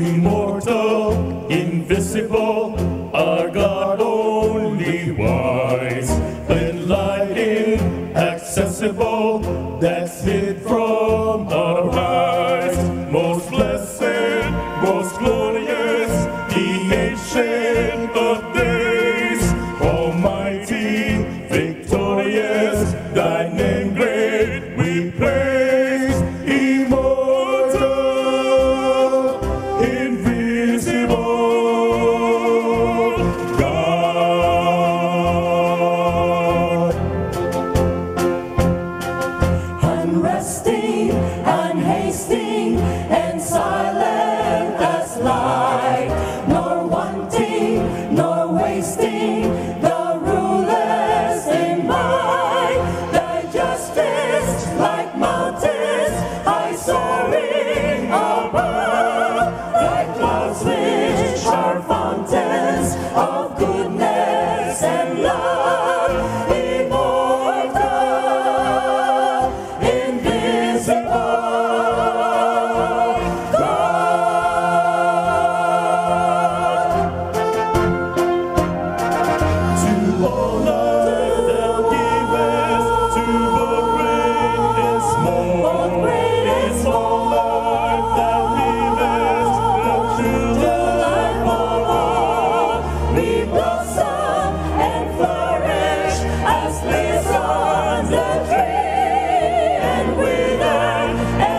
immortal, invisible, our God only wise, enlightened, accessible, that's hid from our eyes. Most blessed, most glorious, the ancient of days, almighty, victorious, thy name great we praise. Immortal, invisible, God. Unresting, unhasting, and silent as light, nor wanting, nor wasting, the rulers in might. Thy justice like mountains, high soaring above, thy clouds which are fountains of goodness and love. Immortal, invisible, God. To all life thou givest, to both great and small. Both great and small. Life thou givest, the children Life of all, we blossom and flourish as leaves on the tree, and wither and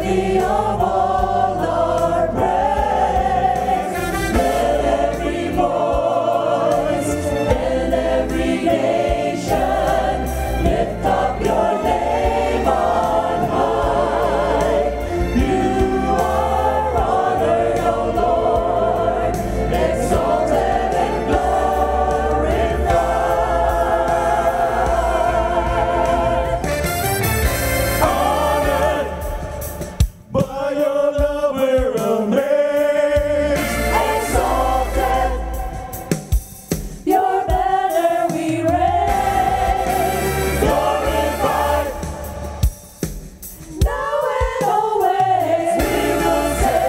worthy of all our praise. Let every voice and every nation lift up your name on high. You are honored, O Lord, exalted and glorified. Honored by your love, we're amazed. Exalted, your banner we raise. Glorified, now and always we will say,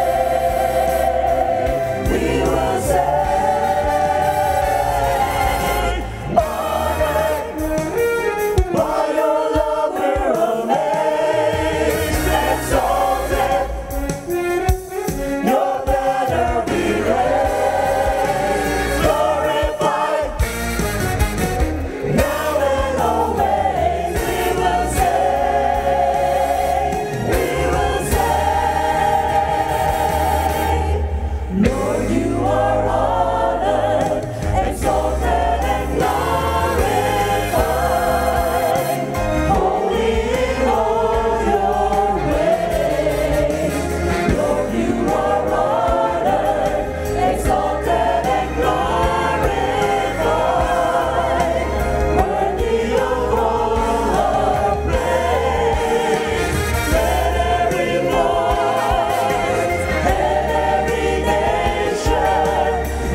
honored by your love, we're amazed. Exalted, your banner we raise. Glorified, now and always we will say, Lord, you are honored, exalted and glorified. Holy in all your ways. Lord, you are honored, exalted and glorified. Worthy of all our praise. Let every voice and every nation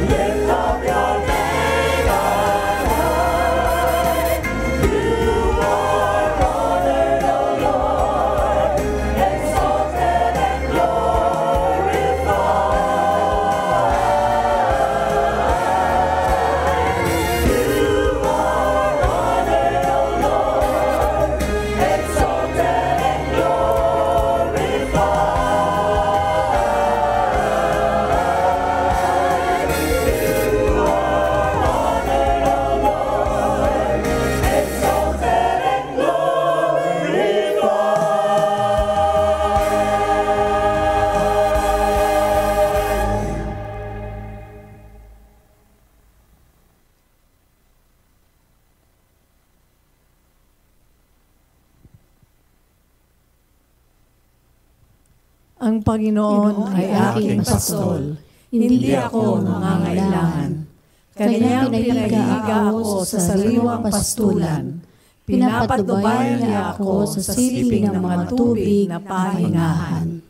lift up your name on high. You are honored, O Lord, exalted and glorified. You are honored, O Lord, exalted and glorified. You are honored, O Lord, exalted and glorified. Ang Panginoon ay aking pastol, hindi ako nangangailangan. Kanyang pinag-iiga ako sa sariwang pastulan. Pinapatnubay niya ako sa silong ng mga tubig na pahingahan.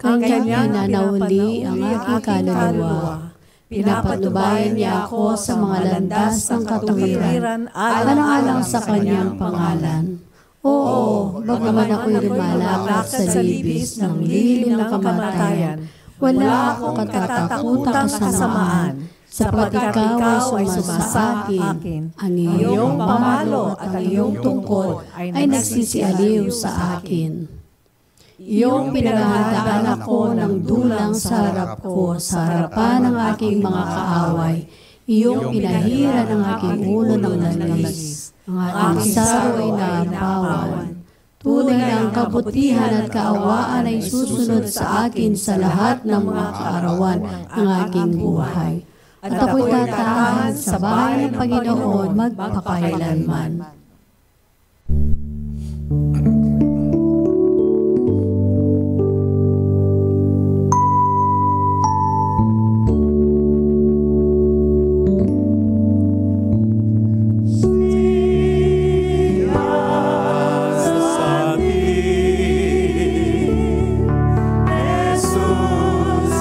Kanyang pinanauli ang aking kaluluwa. Pinapatnubayan niya ako sa mga landas ng katuwiran, alang-alang sa kanyang pangalan. Oo, bagaman ako'y lumalakad sa libis ng lilim ng kamatayan, wala akong katatakutang kasamaan, sapagkat ikaw ay sumasakin. Ang iyong pamalo at ang iyong tungkod ay nagsisialiw sa akin. Iyong pinaghahandaan ako ng dulang sa harap ko, sa harapan ng aking mga kaaway. Iyong pinahira ng aking ulo ng langis. Ang aking saro ay naapawan. Tunay na ang kabutihan at kaawaan ay susunod sa akin sa lahat ng mga kaarawan ng aking buhay. At ako'y tatahan sa bahay ng Panginoon magpakailanman. Jesus,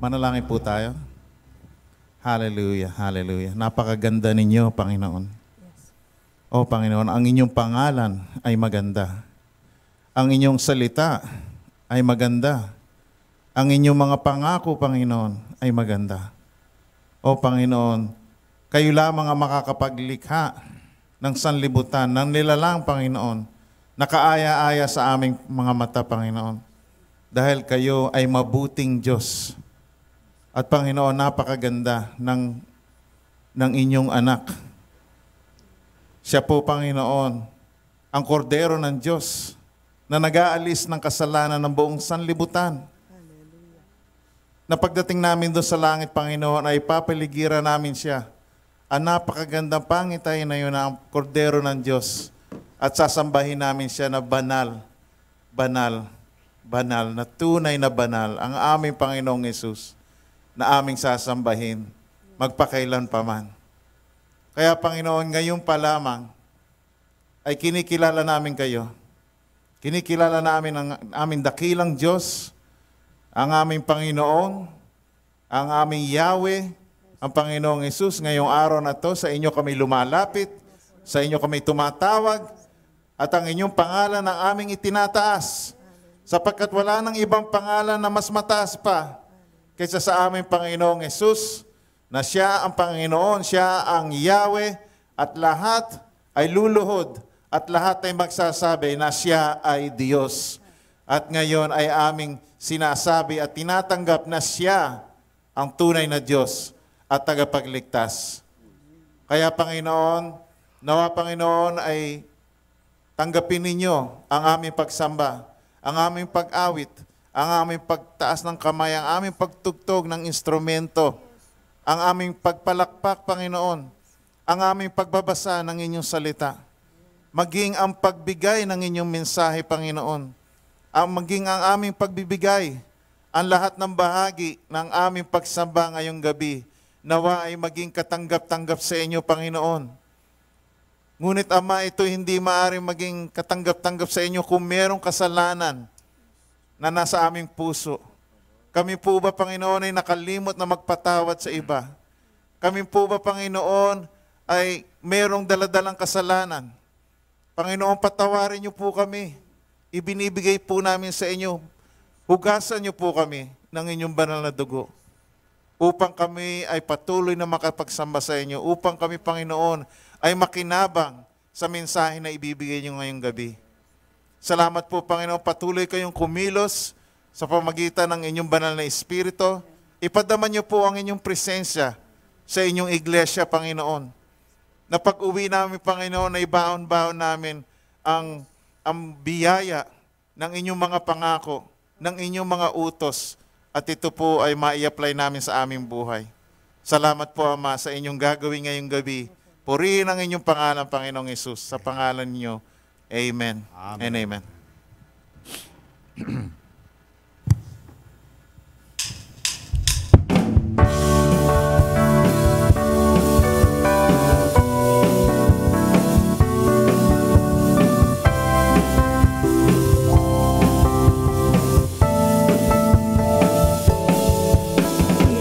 Manalangin po tayo. Hallelujah, hallelujah. Napakaganda ninyo, Panginoon. O Panginoon, ang inyong pangalan ay maganda. Ang inyong salita ay maganda. Ang inyong mga pangako, Panginoon, ay maganda. O Panginoon, kayo lamang ang makakapaglikha ng sanlibutan, ng nilalang, Panginoon, nakaaya-aya sa aming mga mata, Panginoon. Dahil kayo ay mabuting Diyos. At Panginoon, napakaganda ng inyong anak. Siya po, Panginoon, ang kordero ng Diyos na nag-aalis ng kasalanan ng buong sanlibutan. Na pagdating namin doon sa langit, Panginoon, ay papaligiran namin siya. Ang napakagandang pangitahin na yun na ang kordero ng Diyos. At sasambahin namin siya na banal, banal, banal, na tunay na banal, ang aming Panginoong Yesus na aming sasambahin, magpakailan pa man. Kaya Panginoon, ngayon pa lamang, ay kinikilala namin kayo. Kinikilala namin ang aming dakilang Diyos, ang aming Panginoon, ang aming Yahweh, ang Panginoong Yesus. Ngayong araw na to, sa inyo kami lumalapit, sa inyo kami tumatawag, at ang inyong pangalan ang aming itinataas, sapagkat wala nang ibang pangalan na mas mataas pa kaysa sa aming Panginoong Yesus, na siya ang Panginoon, siya ang Yahweh, at lahat ay luluhod, at lahat ay magsasabi na siya ay Diyos. At ngayon ay aming sinasabi at tinatanggap na siya ang tunay na Diyos at tagapagligtas. Kaya Panginoon, nawa Panginoon ay tanggapin ninyo ang aming pagsamba, ang aming pag-awit, ang aming pagtaas ng kamay, ang aming pagtugtog ng instrumento, ang aming pagpalakpak, Panginoon, ang aming pagbabasa ng inyong salita, maging ang pagbigay ng inyong mensahe, Panginoon, maging ang aming pagbibigay, ang lahat ng bahagi ng aming pagsamba ngayong gabi, nawa ay maging katanggap-tanggap sa inyo, Panginoon. Ngunit Ama, ito hindi maaaring maging katanggap-tanggap sa inyo kung merong kasalanan na nasa aming puso. Kami po ba, Panginoon, ay nakalimot na magpatawad sa iba? Kami po ba, Panginoon, ay merong daladalang kasalanan? Panginoon, patawarin niyo po kami. Ibinibigay po namin sa inyo. Hugasan niyo po kami ng inyong banal na dugo upang kami ay patuloy na makapagsamba sa inyo, upang kami, Panginoon, ay makinabang sa mensahe na ibibigay niyo ngayong gabi. Salamat po, Panginoon, patuloy kayong kumilos sa pamagitan ng inyong banal na Espiritu. Ipadama niyo po ang inyong presensya sa inyong iglesia, Panginoon. Na pag-uwi namin, Panginoon, ay baon-baon namin ang biyaya ng inyong mga pangako, ng inyong mga utos, at ito po ay mai-apply namin sa aming buhay. Salamat po, Ama, sa inyong gagawin ngayong gabi. Purihin ang inyong pangalan, Panginoong Yesus. Sa pangalan niyo, Amen. Amen. And Amen.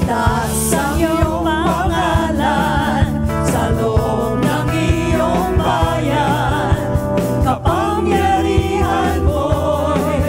Itaas ang iyong pangalan sa loob ng iyong bayan. Kapangyarihan mo'y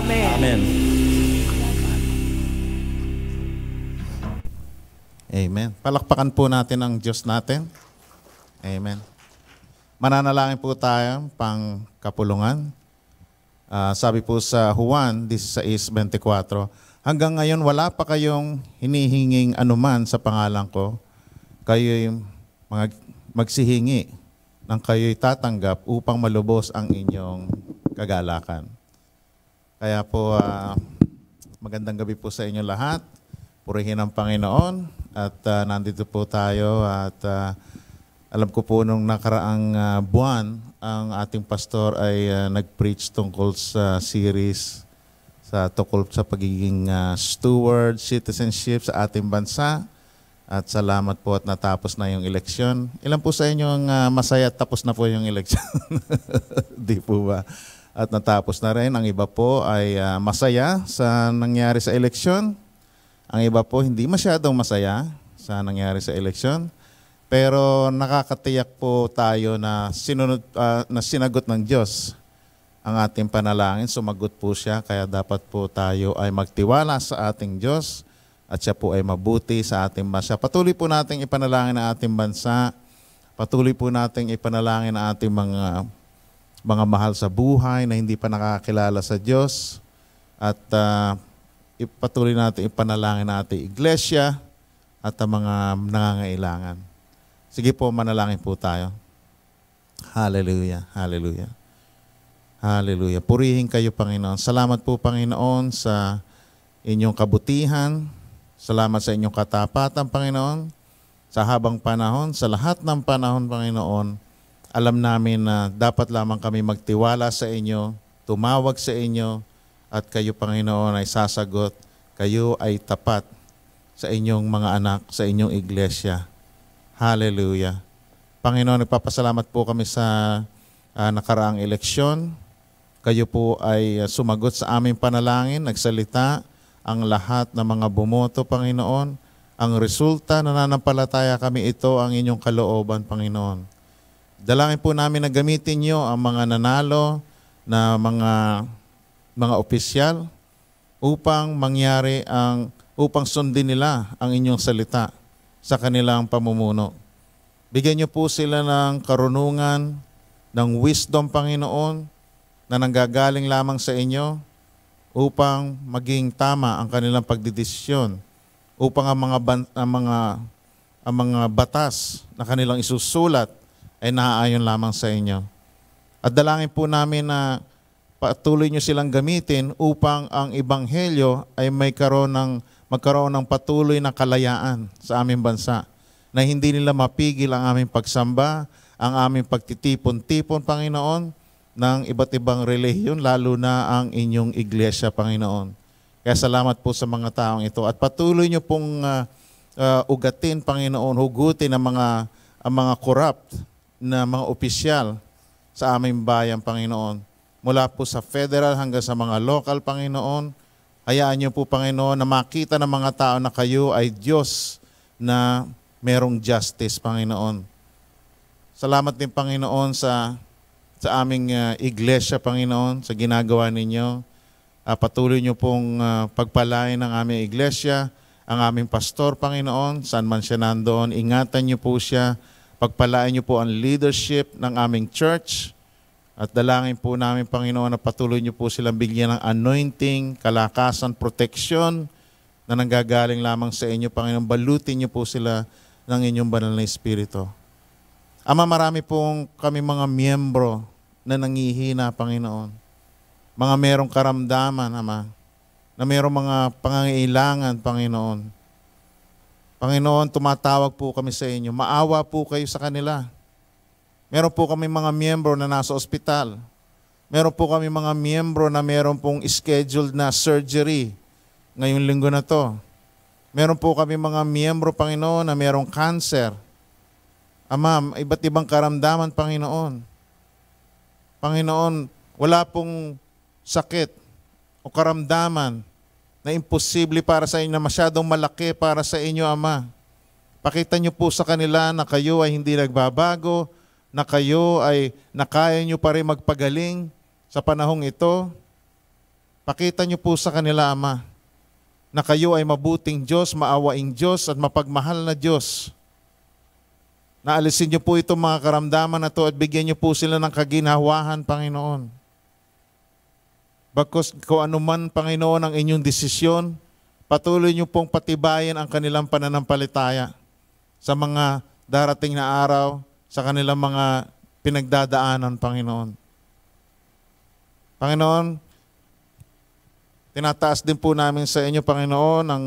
Amen. Amen. Amen. Palakpakan po natin ang Diyos natin. Amen. Mananalangin po tayo pang kapulungan. Sabi po sa Juan 16:24, hanggang ngayon wala pa kayong hinihinging anuman sa pangalan ko. Kayo'y magsihingi nang kayo'y tatanggap upang malubos ang inyong kagalakan. Kaya po, magandang gabi po sa inyo lahat. Purihin ang Panginoon at nandito po tayo at alam ko po nung nakaraang buwan, ang ating pastor ay nag-preach tungkol sa series tungkol sa pagiging steward, citizenship sa ating bansa. At salamat po at natapos na yung eleksyon. Ilan po sa inyo ang masaya at tapos na po yung eleksyon? Di po ba? At natapos na rin. Ang iba po ay masaya sa nangyari sa eleksyon. Ang iba po hindi masyadong masaya sa nangyari sa eleksyon. Pero nakakatiyak po tayo na sinagot ng Diyos ang ating panalangin. Sumagot po siya, kaya dapat po tayo ay magtiwala sa ating Diyos at siya po ay mabuti sa ating bansa. Patuloy po nating ipanalangin ang ating bansa. Patuloy po nating ipanalangin ang ating mga mahal sa buhay na hindi pa nakakilala sa Diyos. At ipatuloy natin ipanalangin ang ating iglesia at ang mga nangangailangan. Sige po, manalangin po tayo. Hallelujah, hallelujah. Hallelujah. Purihin kayo, Panginoon. Salamat po, Panginoon, sa inyong kabutihan. Salamat sa inyong katapatan, Panginoon. Sa habang panahon, sa lahat ng panahon, Panginoon, alam namin na dapat lamang kami magtiwala sa inyo, tumawag sa inyo, at kayo, Panginoon, ay sasagot. Kayo ay tapat sa inyong mga anak, sa inyong iglesia. Hallelujah. Panginoon, nagpapasalamat po kami sa nakaraang eleksyon. Kayo po ay sumagot sa aming panalangin, nagsalita ang lahat ng mga bumoto, Panginoon. Ang resulta, nananampalataya kami ito ang inyong kalooban, Panginoon. Dalangin po namin na gamitin nyo ang mga nanalo na mga opisyal upang upang sundin nila ang inyong salita sa kanilang pamumuno. Bigyan niyo po sila ng karunungan, ng wisdom, Panginoon, na nanggagaling lamang sa inyo upang maging tama ang kanilang pagdidesisyon, upang ang mga batas na kanilang isusulat ay naaayon lamang sa inyo. At dalangin po namin na patuloy niyo silang gamitin upang ang ebanghelyo ay magkaroon ng patuloy na kalayaan sa aming bansa, na hindi nila mapigil ang aming pagsamba, ang aming pagtitipon-tipon, Panginoon, ng iba't ibang relihiyon, lalo na ang inyong iglesia, Panginoon. Kaya salamat po sa mga taong ito. At patuloy niyo pong ugatin, Panginoon, hugutin ang mga corrupt na mga opisyal sa aming bayan, Panginoon. Mula po sa federal hanggang sa mga local, Panginoon. Hayaan niyo po, Panginoon, na makita ng mga tao na kayo ay Diyos na merong justice, Panginoon. Salamat din, Panginoon, sa aming iglesia, Panginoon, sa ginagawa ninyo. Patuloy niyo pong pagpalain ang aming iglesia, ang aming pastor, Panginoon, saan man siya nandoon. Ingatan niyo po siya. Pagpalain niyo po ang leadership ng aming church. At dalangin po namin, Panginoon, na patuloy niyo po silang bigyan ng anointing, kalakasan, proteksyon na nanggagaling lamang sa inyo, Panginoon. Balutin niyo po sila ng inyong banal na Espiritu. Ama, marami pong kami mga miyembro na nangihina, Panginoon. Mga merong karamdaman, Ama, na merong mga pangangailangan, Panginoon. Panginoon, tumatawag po kami sa inyo. Maawa po kayo sa kanila. Meron po kami mga miyembro na nasa ospital. Meron po kami mga miyembro na meron pong scheduled na surgery ngayong linggo na to. Meron po kami mga miyembro, Panginoon, na merong cancer. Ama, iba't ibang karamdaman, Panginoon. Panginoon, wala pong sakit o karamdaman na imposible para sa inyo, na masyadong malaki para sa inyo, Ama. Pakita niyo po sa kanila na kayo ay hindi nagbabago, na kayo ay nakaya niyo pa rin magpagaling sa panahong ito. Pakita niyo po sa kanila, Ama, na kayo ay mabuting Diyos, maawaing Diyos, at mapagmahal na Diyos. Naalisin niyo po itong mga karamdaman na to at bigyan niyo po sila ng kaginhawahan, Panginoon. Bagkus kung ano man, Panginoon, ang inyong desisyon, patuloy niyo pong patibayan ang kanilang pananampalataya sa mga darating na araw, sa kanilang mga pinagdadaanan, Panginoon. Panginoon, tinataas din po namin sa inyo, Panginoon, ang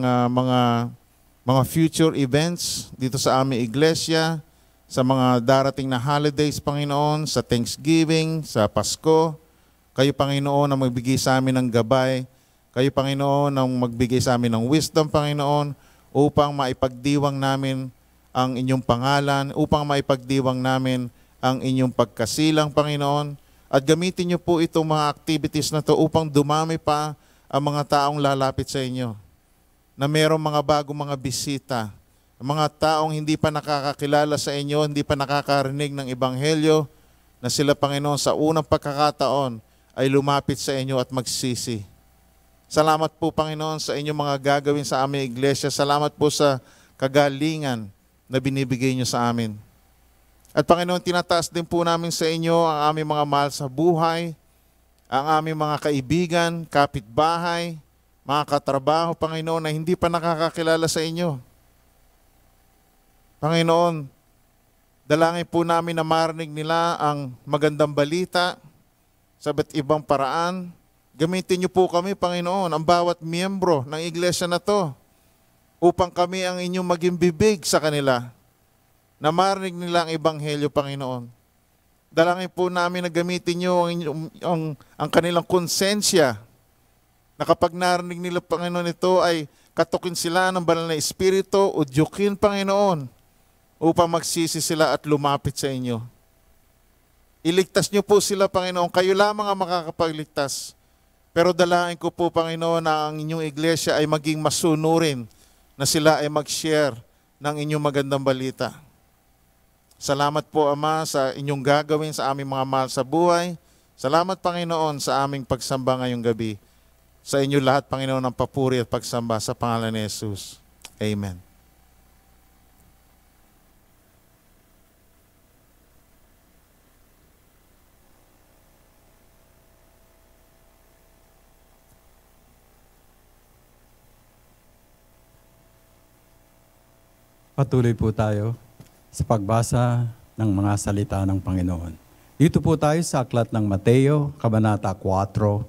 mga future events dito sa aming iglesia, sa mga darating na holidays, Panginoon, sa Thanksgiving, sa Pasko. Kayo, Panginoon, ang magbigay sa amin ng gabay. Kayo, Panginoon, ang magbigay sa amin ng wisdom, Panginoon, upang maipagdiwang namin ang inyong pangalan, upang maipagdiwang namin ang inyong pagkasilang, Panginoon. At gamitin niyo po itong mga activities na to upang dumami pa ang mga taong lalapit sa inyo. Na mayroong mga bagong mga bisita, mga taong hindi pa nakakakilala sa inyo, hindi pa nakakarinig ng Ebanghelyo, na sila, Panginoon, sa unang pagkakataon ay lumapit sa inyo at magsisi. Salamat po, Panginoon, sa inyong mga gagawin sa aming iglesia. Salamat po sa kagalingan na binibigay niyo sa amin. At Panginoon, tinataas din po namin sa inyo ang aming mga mahal sa buhay, ang aming mga kaibigan, kapitbahay, mga katrabaho, Panginoon, na hindi pa nakakakilala sa inyo. Panginoon, dalangin po namin na marinig nila ang magandang balita sa iba't ibang paraan. Gamitin niyo po kami, Panginoon, ang bawat miyembro ng iglesia na to, upang kami ang inyong maging bibig sa kanila, na marinig nila ang Ebanghelyo, Panginoon. Dalangin po namin na gamitin niyo ang kanilang konsensya, na kapag narinig nila, Panginoon, ito ay katukin sila ng banal na Espiritu, udyukin, Panginoon, upang magsisi sila at lumapit sa inyo. Iligtas niyo po sila, Panginoon. Kayo lamang ang makakapagligtas. Pero dalangin ko po, Panginoon, na ang inyong iglesia ay maging masunurin, na sila ay mag-share ng inyong magandang balita. Salamat po, Ama, sa inyong gagawin sa aming mga mahal sa buhay. Salamat, Panginoon, sa aming pagsamba ngayong gabi. Sa inyo lahat, Panginoon, ang papuri at pagsamba sa pangalan ni Jesus. Amen. Patuloy po tayo sa pagbasa ng mga salita ng Panginoon. Dito po tayo sa aklat ng Mateo, Kabanata 4,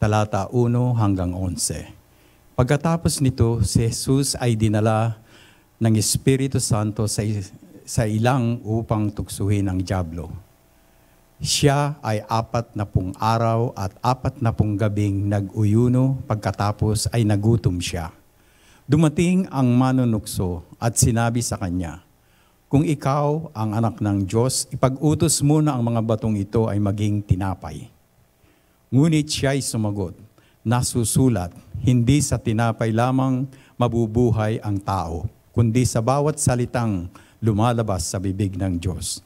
talata 1 hanggang 11. Pagkatapos nito, si Jesus ay dinala ng Espiritu Santo sa ilang upang tuksuhin ang dyablo. Siya ay 40 araw at 40 gabing nag-uyuno, pagkatapos ay nagutom siya. Dumating ang manunukso at sinabi sa kanya, "Kung ikaw ang anak ng Diyos, ipag-utos mo na ang mga batong ito ay maging tinapay." Ngunit siya ay sumagot, "Nasusulat, hindi sa tinapay lamang mabubuhay ang tao, kundi sa bawat salitang lumalabas sa bibig ng Diyos."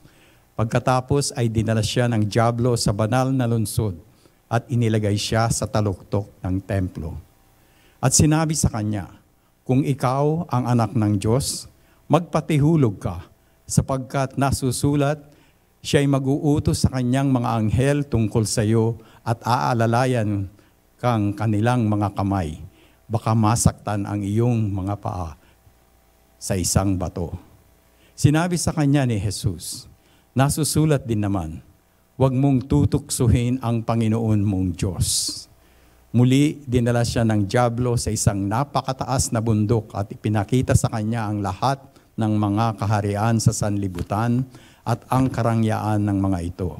Pagkatapos ay dinala siya ng dyablo sa banal na lungsod at inilagay siya sa taluktok ng templo. At sinabi sa kanya, "Kung ikaw ang anak ng Diyos, magpatihulog ka, sapagkat nasusulat, siya ay mag-uutos sa kanyang mga anghel tungkol sa iyo at aalalayan kang kanilang mga kamay. Baka masaktan ang iyong mga paa sa isang bato." Sinabi sa kanya ni Jesus, "Nasusulat din naman, huwag mong tutuksuhin ang Panginoon mong Diyos." Muli, dinala siya ng dyablo sa isang napakataas na bundok at ipinakita sa kanya ang lahat ng mga kaharian sa sanlibutan at ang karangyaan ng mga ito.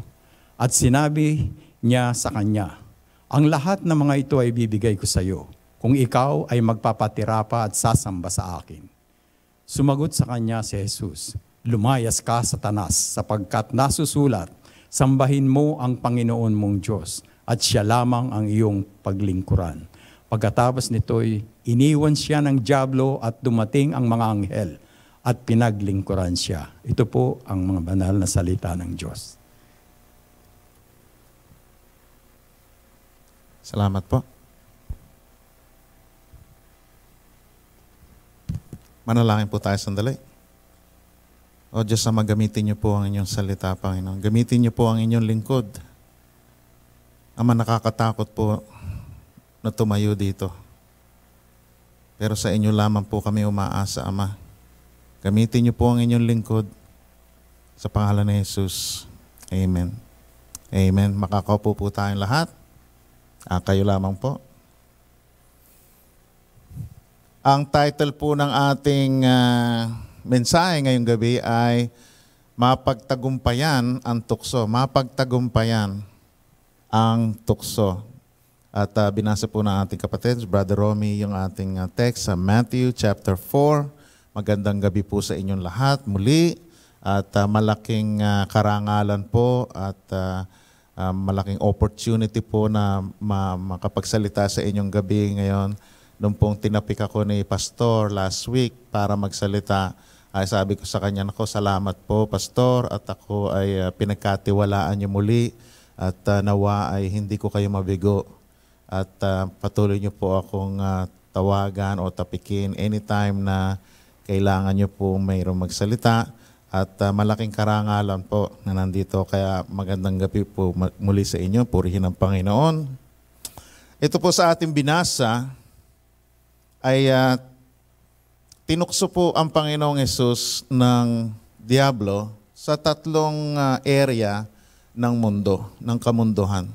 At sinabi niya sa kanya, "Ang lahat ng mga ito ay bibigay ko sa iyo, kung ikaw ay magpapatira pa at sasamba sa akin." Sumagot sa kanya si Jesus, "Lumayas ka, Satanas, sapagkat nasusulat, sambahin mo ang Panginoon mong Diyos, at siya lamang ang iyong paglingkuran." Pagkatapos nito'y iniwan siya ng dyablo at dumating ang mga anghel at pinaglingkuran siya. Ito po ang mga banal na salita ng Diyos. Salamat po. Manalangin po tayo sandali. O Diyos, na magamitin niyo po ang inyong salita, Panginoon. Gamitin niyo po ang inyong lingkod. Ama, nakakatakot po na tumayo dito. Pero sa inyo lamang po kami umaasa, Ama. Gamitin niyo po ang inyong lingkod sa pangalan ni Jesus. Amen. Amen. Makakaupo po tayong lahat. Kayo lamang po. Ang title po ng ating mensahe ngayong gabi ay Mapagtagumpayan ang Tukso. Mapagtagumpayan ang tukso. At binasa po ng ating kapatid, Brother Romy, yung ating text sa Matthew chapter 4. Magandang gabi po sa inyong lahat muli. At malaking karangalan po at malaking opportunity po na makapagsalita sa inyong gabi ngayon. Noong pong tinapik ako ni Pastor last week para magsalita, ay sabi ko sa kanya, "Nako, salamat po, Pastor, at ako ay pinagkatiwalaan niyo muli at nawa ay hindi ko kayo mabigo. At patuloy niyo po akong tawagan o tapikin anytime na kailangan niyo po mayroong magsalita." At malaking karangalan po na nandito. Kaya magandang gabi po muli sa inyo. Purihin ang Panginoon. Ito po sa ating binasa ay tinukso po ang Panginoong Hesus ng Diablo sa tatlong area ng mundo, ng kamunduhan.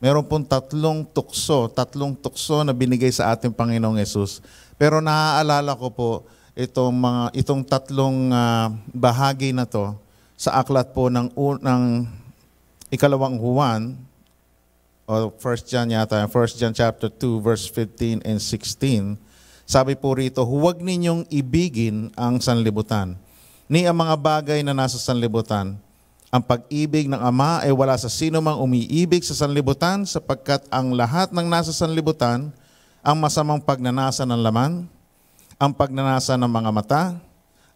Meron pong tatlong tukso na binigay sa ating Panginoong Hesus. Pero naaalala ko po itong tatlong bahagi na to sa aklat po ng ikalawang Juan o 1 John yata, 1 John chapter 2 verse 15 and 16. Sabi po rito, "Huwag ninyong ibigin ang sanlibutan, ni ang mga bagay na nasa sanlibutan. Ang pag-ibig ng Ama ay wala sa sino mang umiibig sa sanlibutan, sapagkat ang lahat ng nasa sanlibutan, ang masamang pagnanasa ng laman, ang pagnanasa ng mga mata,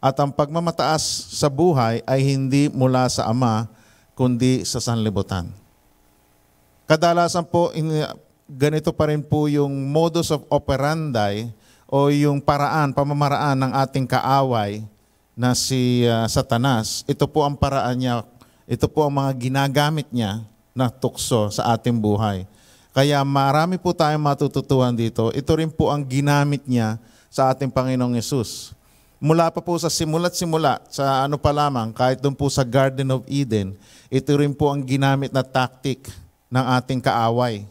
at ang pagmamataas sa buhay ay hindi mula sa Ama, kundi sa sanlibutan." Kadalasan po, ganito pa rin po yung modus of operandi o yung pamamaraan ng ating kaaway na si Satanas. Ito po ang paraan niya, ito po ang mga ginagamit niya na tukso sa ating buhay. Kaya marami po tayong matututuhan dito. Ito rin po ang ginamit niya sa ating Panginoong Hesus. Mula pa po sa simula, sa ano pa lamang, kahit doon po sa Garden of Eden, ito rin po ang ginamit na tactic ng ating kaaway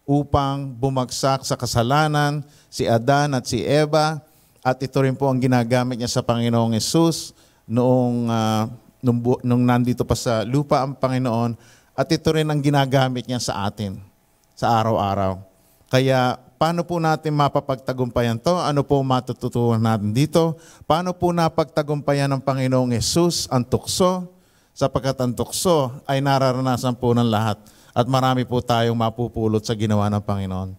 upang bumagsak sa kasalanan si Adan at si Eva, at ito rin po ang ginagamit niya sa Panginoong Hesus nung nandito pa sa lupa ang Panginoon, at ito rin ang ginagamit niya sa atin sa araw-araw. Kaya paano po natin mapapagtagumpayan to? Ano po matututunan natin dito? Paano po napagtagumpayan ng Panginoong Hesus ang tukso? Sapagkat ang tukso ay nararanasan po ng lahat. At marami po tayong mapupulot sa ginawa ng Panginoon.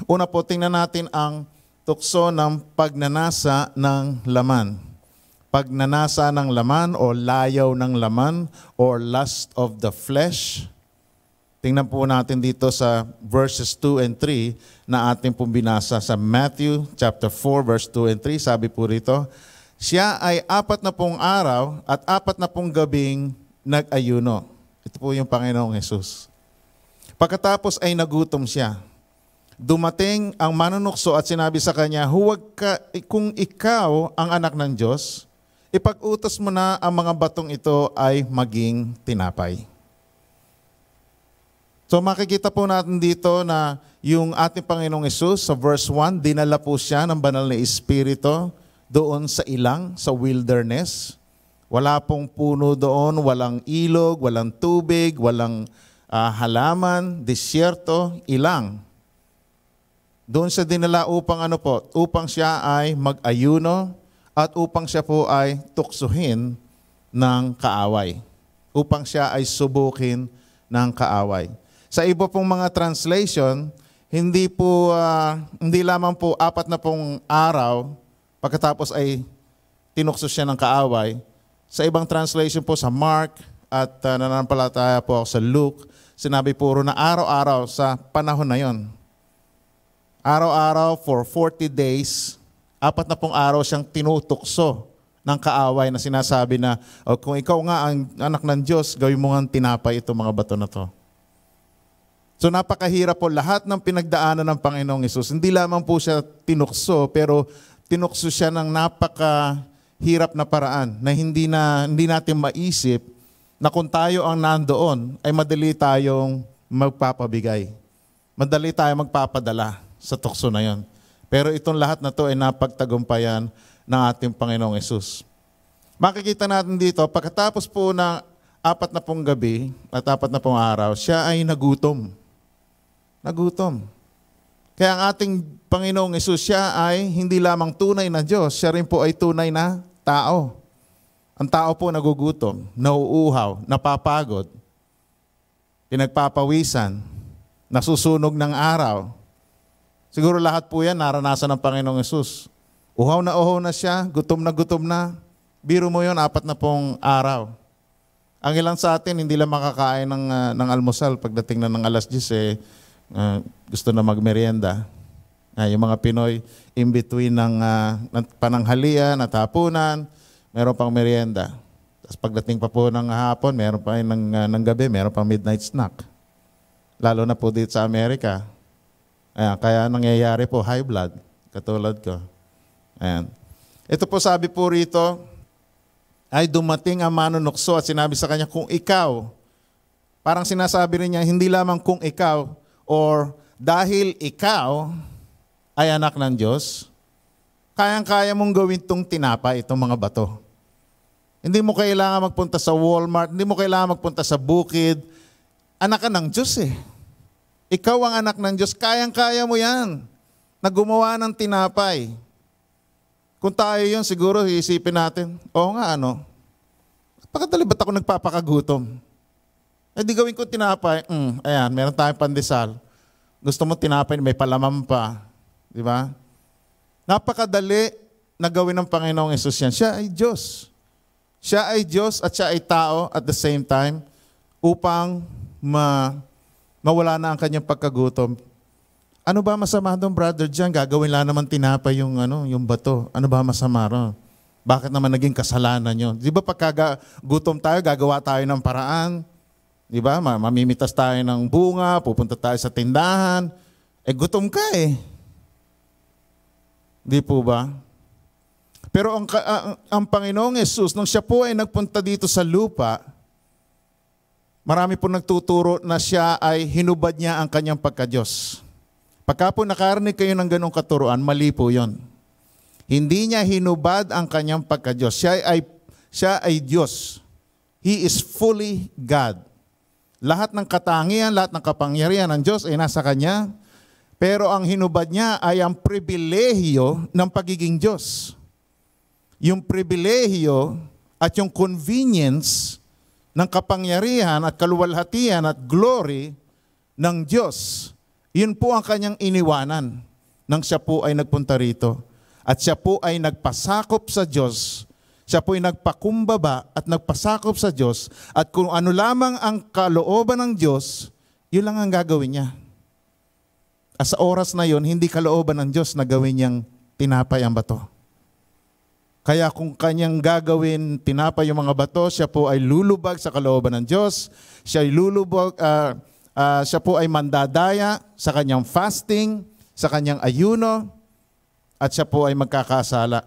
Una po, tingnan natin ang tukso ng pagnanasa ng laman. Pagnanasa ng laman o layaw ng laman or lust of the flesh. Tingnan po natin dito sa verses 2 and 3 na ating pong binasa sa Matthew chapter 4 verse 2 and 3. Sabi po rito, "Siya ay 40 araw at 40 gabing nag-ayuno." Ito po yung Panginoong Hesus. Pagkatapos ay nagutom siya. Dumating ang manunukso at sinabi sa kanya, "Kung ikaw ang anak ng Diyos, ipag-utos mo na ang mga batong ito ay maging tinapay." So makikita po natin dito na yung ating Panginoong Hesus sa verse 1, dinala po siya ng banal na Espiritu doon sa ilang, sa wilderness. Wala pong puno doon, walang ilog, walang tubig, walang halaman, disyerto, ilang. Doon siya dinala upang siya ay mag-ayuno at upang siya po ay tuksuhin ng kaaway. Upang siya ay subukin ng kaaway. Sa iba pong mga translation, hindi lamang po 40 araw pagkatapos ay tinukso siya ng kaaway. Sa ibang translation po sa Mark at nananampalataya po ako sa Luke, Sinabi puro na araw-araw sa panahon na yon. Araw-araw for 40 days, 40 araw siyang tinutukso ng kaaway na sinasabi na, kung ikaw nga ang anak ng Diyos, gawin mo nga tinapay itong mga bato na to. So napakahirap po lahat ng pinagdaanan ng Panginoong Hesus. Hindi lamang po siya tinukso, pero tinukso siya ng napakahirap na paraan na hindi natin maisip na kung tayo ang nandoon, ay madali tayong magpapabigay. Madali tayong magpapadala sa tukso na yon. Pero itong lahat na to ay napagtagumpayan ng ating Panginoong Hesus. Makikita natin dito, pagkatapos po ng 40 gabi at 40 araw, siya ay nagutom. Nagutom. Kaya ang ating Panginoong Hesus, siya ay hindi lamang tunay na Diyos, siya rin po ay tunay na tao. Ang tao po nagugutom, nauuhaw, napapagod, pinagpapawisan, nasusunog ng araw. Siguro lahat po yan naranasan ng Panginoong Hesus. Uhaw na siya, gutom na. Biro mo yon 40 araw. Ang ilan sa atin hindi lang makakain ng almusal pagdating na ng alas 10, gusto na magmerienda. Yung mga Pinoy, in between ng pananghalian at hapunan, meron pang merienda. Tapos pagdating pa po ng hapon, meron pa ng gabi, meron pang midnight snack. Lalo na po dito sa Amerika. Ayan, kaya nangyayari po high blood, katulad ko. Ayan. Ito po sabi po rito, ay dumating ang manunukso at sinabi sa kanya, kung ikaw, parang sinasabi rin niya, hindi lamang kung ikaw, or dahil ikaw ay anak ng Diyos, kayang-kaya mong gawin itong tinapay, itong mga bato. Hindi mo kailangan magpunta sa Walmart, hindi mo kailangan magpunta sa bukid. Anak ka ng Diyos eh. Ikaw ang anak ng Diyos, kayang-kaya mo yan na gumawa ng tinapay. Kung tayo yun, siguro iisipin natin, oo nga pakadali ba't ako nagpapakagutom? Di gawin ko tinapay, ayan, meron tayong pandesal. Gusto mo tinapay, may palaman pa. Di ba? Napakadali na gawin ng Panginoong Hesus yan. Siya ay Diyos. Siya ay Diyos at siya ay tao at the same time upang mawala na ang kanyang pagkagutom. Ano ba masama doon, Brother John? Gagawin lang naman tinapay yung bato. Ano ba masama ron? Bakit naman naging kasalanan yun? Di ba pagka gutom tayo, gagawa tayo ng paraan? Di ba? Mamimitas tayo ng bunga, pupunta tayo sa tindahan. Gutom ka eh. Di po ba? Pero ang Panginoong Hesus, nung siya po ay nagpunta dito sa lupa, marami po nagtuturo na siya ay hinubad niya ang kanyang pagka-Diyos. Pagka po nakarinig kayo ng ganong katuruan, mali po yon. Hindi niya hinubad ang kanyang pagka-Diyos. Siya ay Diyos. He is fully God. Lahat ng katangian, lahat ng kapangyarihan ng Diyos ay nasa Kanya. Pero ang hinubad niya ay ang pribilehiyo ng pagiging Diyos. Yung pribilehiyo at yung convenience ng kapangyarihan at kaluwalhatian at glory ng Diyos. Yun po ang kanyang iniwanan nang siya po ay nagpunta rito. At siya po ay nagpasakop sa Diyos. Siya po ay nagpakumbaba at nagpasakop sa Diyos. At kung ano lamang ang kalooban ng Diyos, yun lang ang gagawin niya. At sa oras na yun, hindi kalooban ng Diyos na gawin niyang tinapay ang bato. Kaya kung kanyang gagawin tinapay yung mga bato, siya po ay lulubag sa kalooban ng Diyos. Siya po ay mandadaya sa kanyang fasting, sa kanyang ayuno, at siya po ay magkakasala.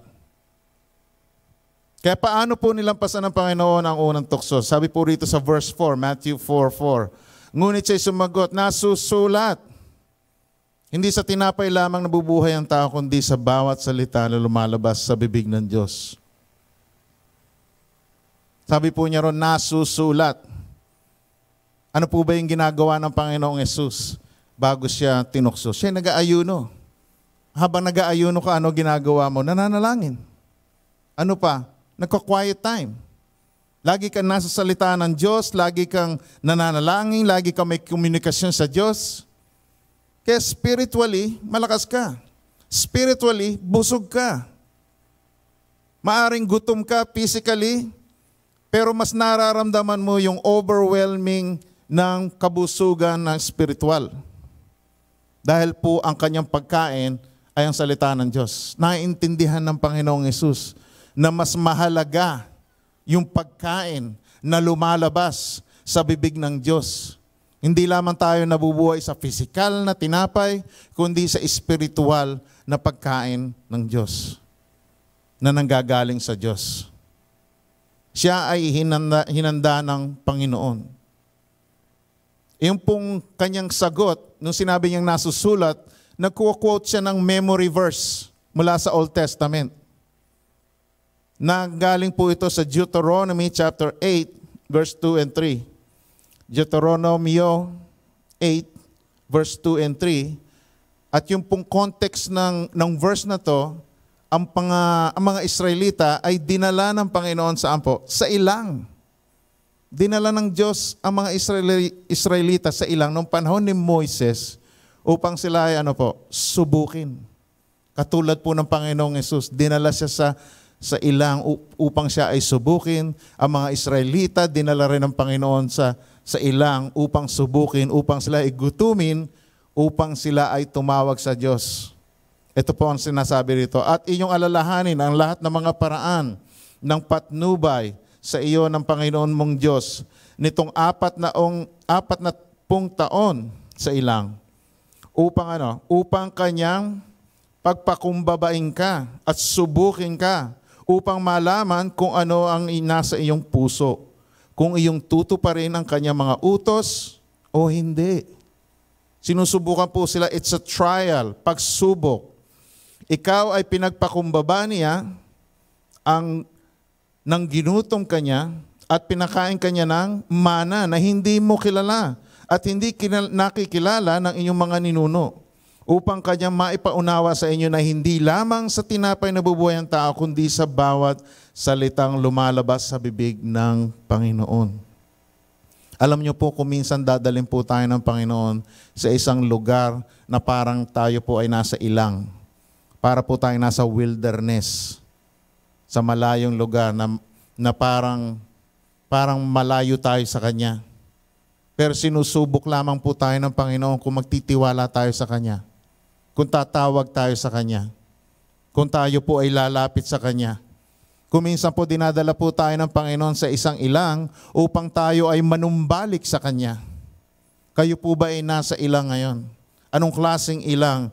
Kaya paano po nilampasan ng Panginoon ang unang tukso? Sabi po rito sa verse 4, Matthew 4:4. Ngunit siya'y sumagot, nasusulat. Hindi sa tinapay lamang nabubuhay ang tao, kundi sa bawat salita na lumalabas sa bibig ng Diyos. Sabi po niya ron, nasusulat. Ano po ba yung ginagawa ng Panginoong Hesus bago siya tinukso? Siya nag-aayuno. Habang nag-aayuno ka, ano ginagawa mo? Nananalangin. Ano pa? Nagka-quiet time. Lagi kang nasa salita ng Diyos, lagi kang nananalangin, lagi kang may komunikasyon sa Diyos. Kaya spiritually, malakas ka. Spiritually, busog ka. Maaring gutom ka physically, pero mas nararamdaman mo yung overwhelming ng kabusugan ng spiritual. Dahil po ang kanyang pagkain ay ang salita ng Diyos. Naiintindihan ng Panginoong Hesus na mas mahalaga yung pagkain na lumalabas sa bibig ng Diyos. Hindi lamang tayo nabubuhay sa physical na tinapay, kundi sa spiritual na pagkain ng Diyos na nanggagaling sa Diyos. Siya ay hinanda ng Panginoon. Yung pong kanyang sagot, nung sinabi niyang nasusulat, nagko-quote siya ng memory verse mula sa Old Testament. Nanggaling po ito sa Deuteronomy chapter 8, verse 2 and 3. Deuteronomy 8, verse 2 and 3. At yung pong context ng verse na to, ang mga Israelita ay dinala ng Panginoon saan po? Sa ilang. Dinala ng Diyos ang mga Israelita sa ilang nung panahon ni Moises upang sila ay subukin. Katulad po ng Panginoong Hesus, dinala siya sa ilang upang siya ay subukin. Ang mga Israelita, dinala rin ng Panginoon sa ilang upang subukin, upang sila ay gutumin, upang sila ay tumawag sa Diyos. Ito po ang sinasabi rito. At inyong alalahanin ang lahat ng mga paraan ng patnubay sa iyo ng Panginoon mong Diyos nitong 40 taon sa ilang upang kanyang pagpakumbabain ka at subukin ka upang malaman kung ano ang nasa iyong puso, kung iyong tutuparin ang kanyang mga utos o hindi. Sinusubukan po sila, it's a trial, pagsubok. Ikaw ay pinagpakumbaba niya nang ginutom kanya at pinakain kanya ng mana na hindi mo kilala at hindi nakikilala ng inyong mga ninuno upang kanya maipaunawa sa inyo na hindi lamang sa tinapay na bubuhay ang tao kundi sa bawat salitang lumalabas sa bibig ng Panginoon. Alam niyo po kung minsan dadalhin po tayo ng Panginoon sa isang lugar na parang tayo po ay nasa ilang. Para po tayo nasa wilderness. Sa malayong lugar na parang malayo tayo sa Kanya. Pero sinusubok lamang po tayo ng Panginoon kung magtitiwala tayo sa Kanya. Kung tatawag tayo sa Kanya. Kung tayo po ay lalapit sa Kanya. Kung minsan po dinadala po tayo ng Panginoon sa isang ilang upang tayo ay manumbalik sa Kanya. Kayo po ba ay nasa ilang ngayon? Anong klaseng ilang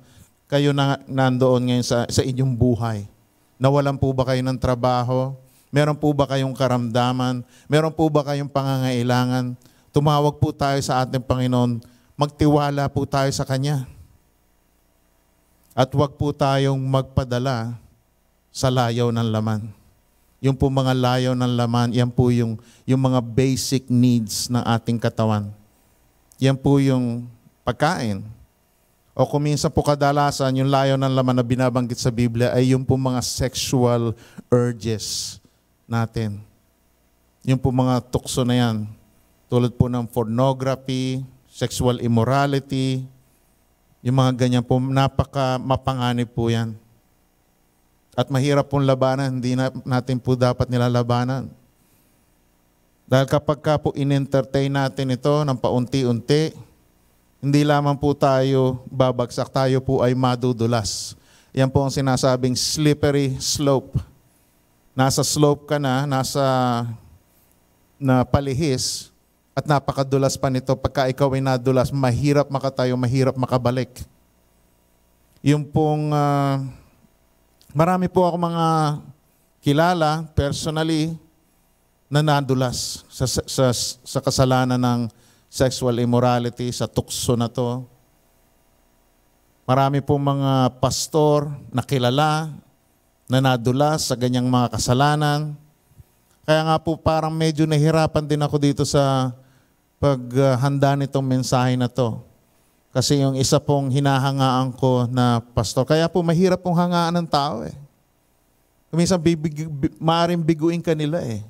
kayo nandoon ngayon sa inyong buhay? Nawalan po ba kayo ng trabaho? Meron po ba kayong karamdaman? Meron po ba kayong pangangailangan? Tumawag po tayo sa ating Panginoon. Magtiwala po tayo sa Kanya. At huwag po tayong magpadala sa layaw ng laman. Yung po mga layaw ng laman, yan po yung mga basic needs ng ating katawan. Yan po yung pagkain. O kung minsan po kadalasan, yung layaw ng laman na binabanggit sa Biblia ay yung po mga sexual urges natin. Yung po mga tukso na yan. Tulad po ng pornography, sexual immorality, yung mga ganyan po, napaka mapanganib po yan. At mahirap pong labanan, hindi natin po dapat nilalabanan. Dahil kapag po in-entertain natin ito ng paunti-unti, hindi lamang po tayo babagsak, tayo po ay madudulas. Yan po ang sinasabing slippery slope. Nasa slope ka na palihis at napakadulas pa nito. Pagka ikaw ay nadulas, mahirap makatayo, mahirap makabalik. Yung pong, marami po ako mga kilala personally na nadulas sa kasalanan ng sexual immorality, sa tukso na to. Marami po mga pastor na kilala na nadulas sa ganyang mga kasalanan. Kaya nga po parang medyo nahirapan din ako dito sa paghanda nitong mensahe na to. Kasi yung isa pong hinahangaan ko na pastor, kaya po mahirap pong hangaan ng tao eh. Minsan maaaring biguin ka nila eh.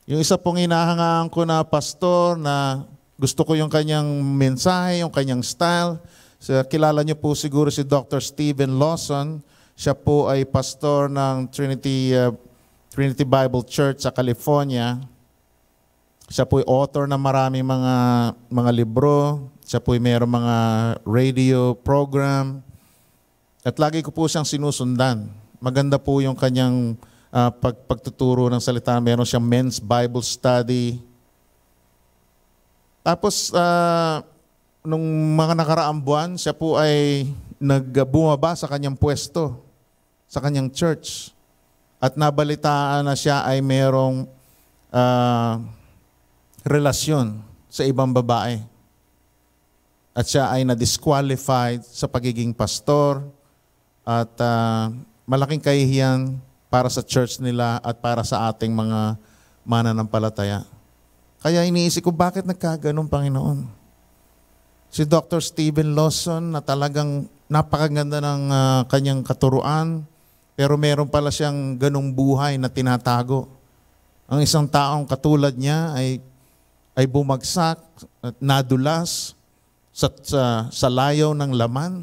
Yung isa pong hinahangaan ko na pastor na gusto ko yung kanyang mensahe, yung kanyang style. So, kilala niyo po siguro si Dr. Stephen Lawson. Siya po ay pastor ng Trinity Bible Church sa California. Siya po'y author ng maraming mga libro. Siya po'y mayroong mga radio program. At lagi ko po siyang sinusundan. Maganda po yung kanyang pagtuturo ng salita. Meron siyang men's Bible study. Tapos, nung mga nakaraang buwan, siya po ay nagbumaba sa kanyang pwesto, sa kanyang church. At nabalitaan na siya ay merong relasyon sa ibang babae. At siya ay na-disqualified sa pagiging pastor at malaking kahihiyan para sa church nila at para sa ating mga mananampalataya. Kaya iniisip ko, bakit nagkaganon, Panginoon? Si Dr. Steven Lawson na talagang napakaganda ng kanyang katuruan, pero meron pala siyang ganong buhay na tinatago. Ang isang taong katulad niya ay bumagsak at nadulas sa layaw ng laman.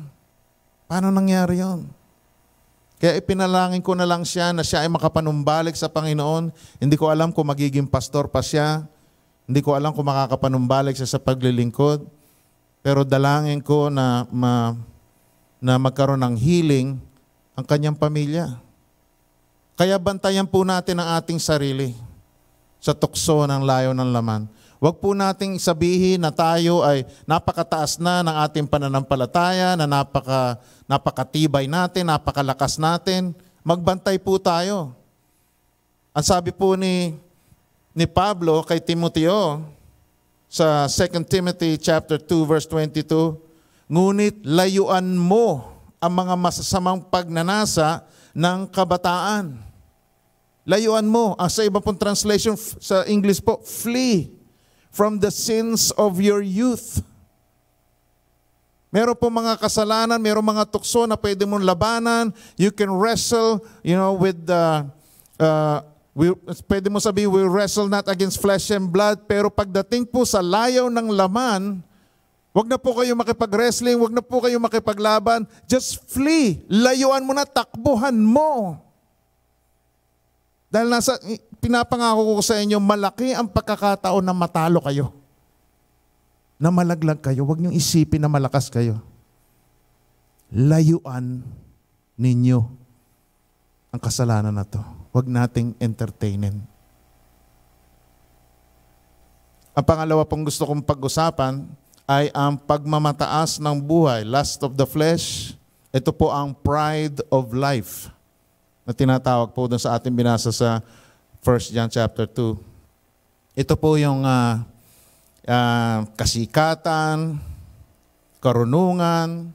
Paano nangyari yon? Kaya ipinalangin ko na lang siya na siya ay makapanumbalik sa Panginoon. Hindi ko alam kung magiging pastor pa siya. Hindi ko alam kung makakapanumbalik siya sa paglilingkod. Pero dalangin ko na magkaroon ng healing ang kanyang pamilya. Kaya bantayan po natin ang ating sarili sa tukso ng layo ng laman. Huwag po nating sabihin na tayo ay napakataas na ng ating pananampalataya, na napakatibay natin, napakalakas natin. Magbantay po tayo. Ang sabi po ni Pablo kay Timoteo sa 2 Timothy chapter 2 verse 22, ngunit layuan mo ang mga masasamang pagnanasa ng kabataan. Layuan mo. Sa iba pong translation sa English po, flee from the sins of your youth. Meron po mga kasalanan, meron mga tukso na pwede mong labanan. You can wrestle, with pwede mo sabihin, we wrestle not against flesh and blood, pero pagdating po sa layaw ng laman, wag na po kayo makipag-wrestling, wag na po kayo makipaglaban. Just flee. Layuan mo na, takbuhan mo. Dahil pinapangako ko sa inyo, malaki ang pagkakataon na matalo kayo. Na malaglag kayo. Huwag niyong isipin na malakas kayo. Layuan ninyo ang kasalanan na to. Huwag nating entertainin. Ang pangalawa pong gusto kong pag-usapan ay ang pagmamataas ng buhay, lust of the flesh. Ito po ang pride of life na tinatawag po doon sa ating binasa sa 1 John chapter 2. Ito po yung kasikatan, karunungan.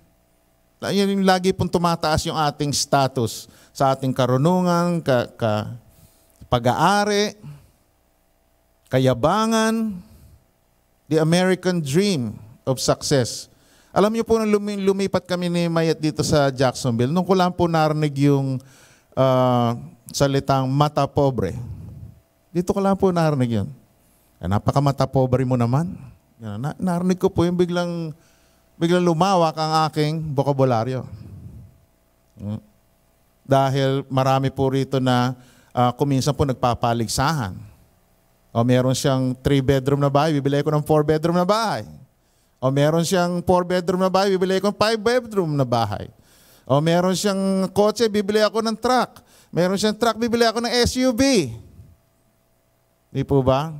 Yung lagi pong tumataas yung ating status sa ating karunungan, pag-aari, kayabangan, the American dream of success. Alam niyo po, nung lumipat kami ni Mayat dito sa Jacksonville, nung ko lang po narinig yung salitang mata pobre. Dito ko lang po narinig yun. Napakamata pobre mo naman. Narinig ko po yung biglang lumawak ang aking bokabularyo. Dahil marami po rito na kuminsan po nagpapaligsahan. O meron siyang 3-bedroom na bahay, bibili ko ng 4-bedroom na bahay. O meron siyang 4-bedroom na bahay, bibili ko ng 5-bedroom na bahay. O meron siyang kotse, bibili ako ng truck. Meron siyang truck, bibili ako ng SUV. Di po ba?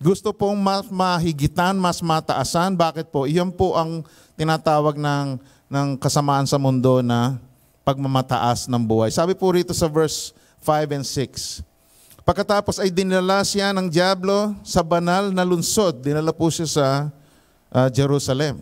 Gusto pong mas mahigitan, mas mataasan. Bakit po? Iyon po ang tinatawag ng kasamaan sa mundo na pagmamataas ng buhay. Sabi po rito sa verse 5 and 6. Pagkatapos ay dinala siya ng dyablo sa banal na lungsod. Dinala po siya sa Jerusalem.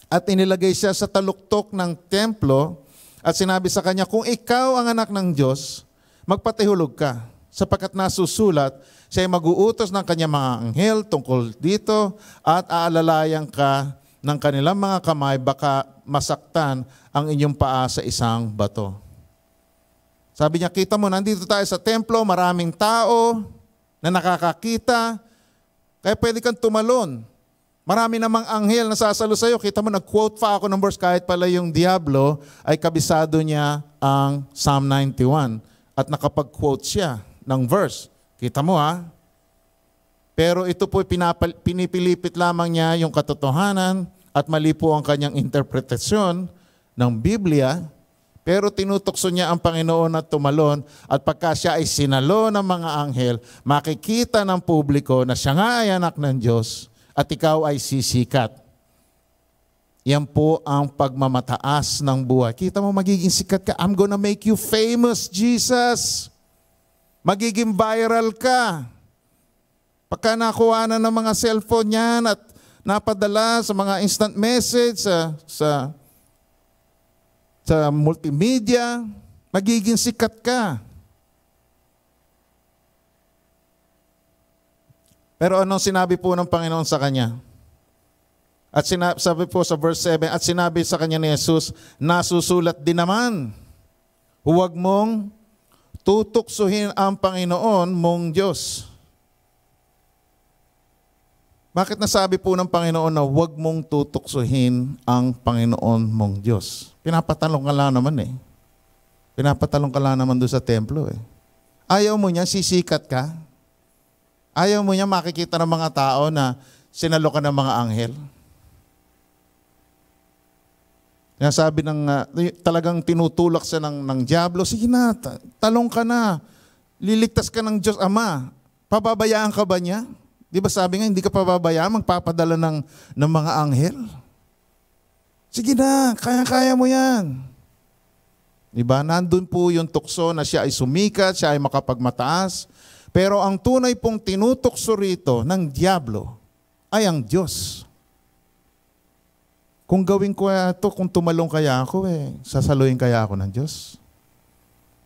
At inilagay siya sa taluktok ng templo at sinabi sa kanya, kung ikaw ang anak ng Diyos, magpatihulog ka. Sapagkat nasusulat, siya ay mag-uutos ng kanyang mga anghel tungkol dito at aalalayan ka ng kanilang mga kamay, baka masaktan ang inyong paa sa isang bato. Sabi niya, kita mo, nandito tayo sa templo, maraming tao na nakakakita, kaya pwede kang tumalon. Marami namang anghel na sasalo sa'yo. Kita mo, nag-quote pa ako ng verse kahit pala yung diablo ay kabisado niya ang Psalm 91 at nakapag-quote siya ng verse. Kita mo ha? Pero ito po pinipilipit lamang niya yung katotohanan at mali po ang kanyang interpretasyon ng Biblia. Pero tinutokso niya ang Panginoon at tumalon, at pagka siya ay sinalo ng mga anghel, makikita ng publiko na siya nga ay anak ng Diyos at ikaw ay sisikat. Yan po ang pagmamataas ng buhay. Kita mo, magiging sikat ka. I'm gonna make you famous, Jesus. Magiging viral ka. Pagka nakuha na ng mga cellphone yan at napadala sa mga instant message, sa multimedia, magiging sikat ka. Pero anong sinabi po ng Panginoon sa kanya? At sabi po sa verse 7, at sinabi sa kanya ni Jesus, nasusulat din naman, huwag mong tutuksuhin ang Panginoon mong Diyos. Bakit nasabi po ng Panginoon na huwag mong tutuksuhin ang Panginoon mong Diyos? Pinapatalong ka lang naman eh. Pinapatalong ka lang naman doon sa templo eh. Ayaw mo niya, sisikat ka. Ayaw mo niya makikita ng mga tao na sinalo ka ng mga anghel. Kaya sabi talagang tinutulak siya ng diablo, sige na, talong ka na. Liligtas ka ng Diyos Ama. Pababayaan ka ba niya? Di ba sabi nga, hindi ka pababayaan, magpapadala ng mga anghel? Sige na, kaya-kaya mo yan. Di ba? Nandun po yung tukso na siya ay sumikat, siya ay makapagmataas. Pero ang tunay pong tinutukso rito ng diablo ay ang Diyos. Kung gawin ko ito, kung tumalong kaya ako, sasaluhin kaya ako ng Diyos?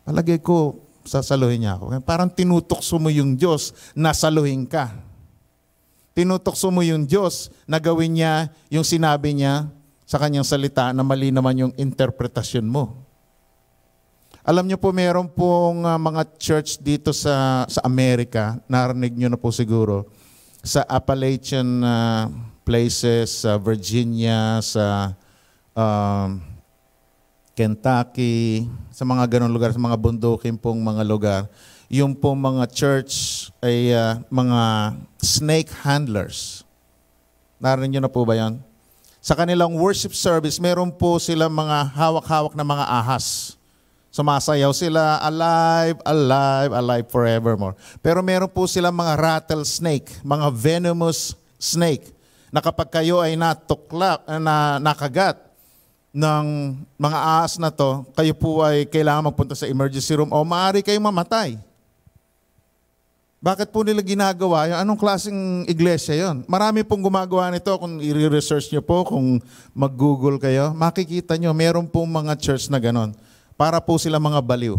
Palagay ko, sasaluhin niya ako. Parang tinutukso mo yung Diyos, nasaluhin ka. Tinutokso mo yung Diyos na gawin niya yung sinabi niya sa kanyang salita na mali naman yung interpretasyon mo. Alam niyo po, meron pong mga church dito sa Amerika, narinig niyo na po siguro, sa Appalachian places, sa Virginia, sa Kentucky, sa mga ganong lugar, sa mga bundukin pong mga lugar. Yung po mga church ay mga snake handlers. Narinig niyo na po ba yan? Sa kanilang worship service, meron po sila mga hawak-hawak na mga ahas. Sumasayaw sila, alive, alive, alive forevermore. Pero meron po sila mga rattlesnake, mga venomous snake, na kapag kayo ay nakagat ng mga ahas na to, kayo po ay kailangan magpunta sa emergency room o maaari kayong mamatay. Bakit po nila ginagawa yun? Anong klaseng iglesia yon? Marami pong gumagawa nito. Kung i-research nyo po, kung mag-google kayo, makikita nyo, meron pong mga church na ganon. Para po sila mga baliw.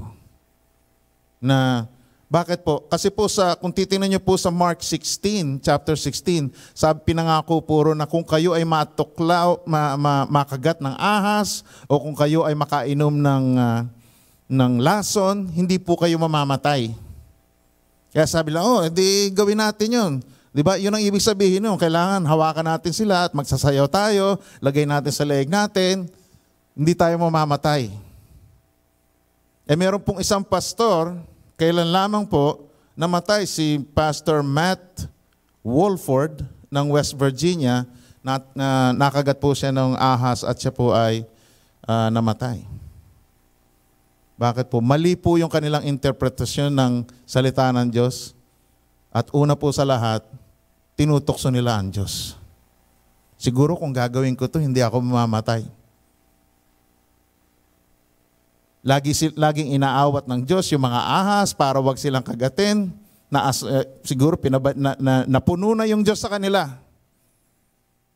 Bakit po? Kasi po kung titingnan nyo po sa Mark 16, chapter 16, pinangako puro na kung kayo ay makagat ng ahas, o kung kayo ay makainom ng lason, hindi po kayo mamamatay. Kaya sabi lang, edi gawin natin yun. Di ba? Yun ang ibig sabihin nun. Kailangan hawakan natin sila at magsasayaw tayo, lagay natin sa leeg natin, hindi tayo mamamatay. Meron pong isang pastor, kailan lamang po, namatay si Pastor Matt Wolford ng West Virginia, nakagat po siya ng ahas at siya po ay namatay. Bakit po? Mali po yung kanilang interpretasyon ng salita ng Diyos. At una po sa lahat, tinutokso nila ang Diyos. Siguro kung gagawin ko to, hindi ako mamamatay. Laging inaawat ng Diyos yung mga ahas para wag silang kagatin. Siguro napuno na yung Diyos sa kanila.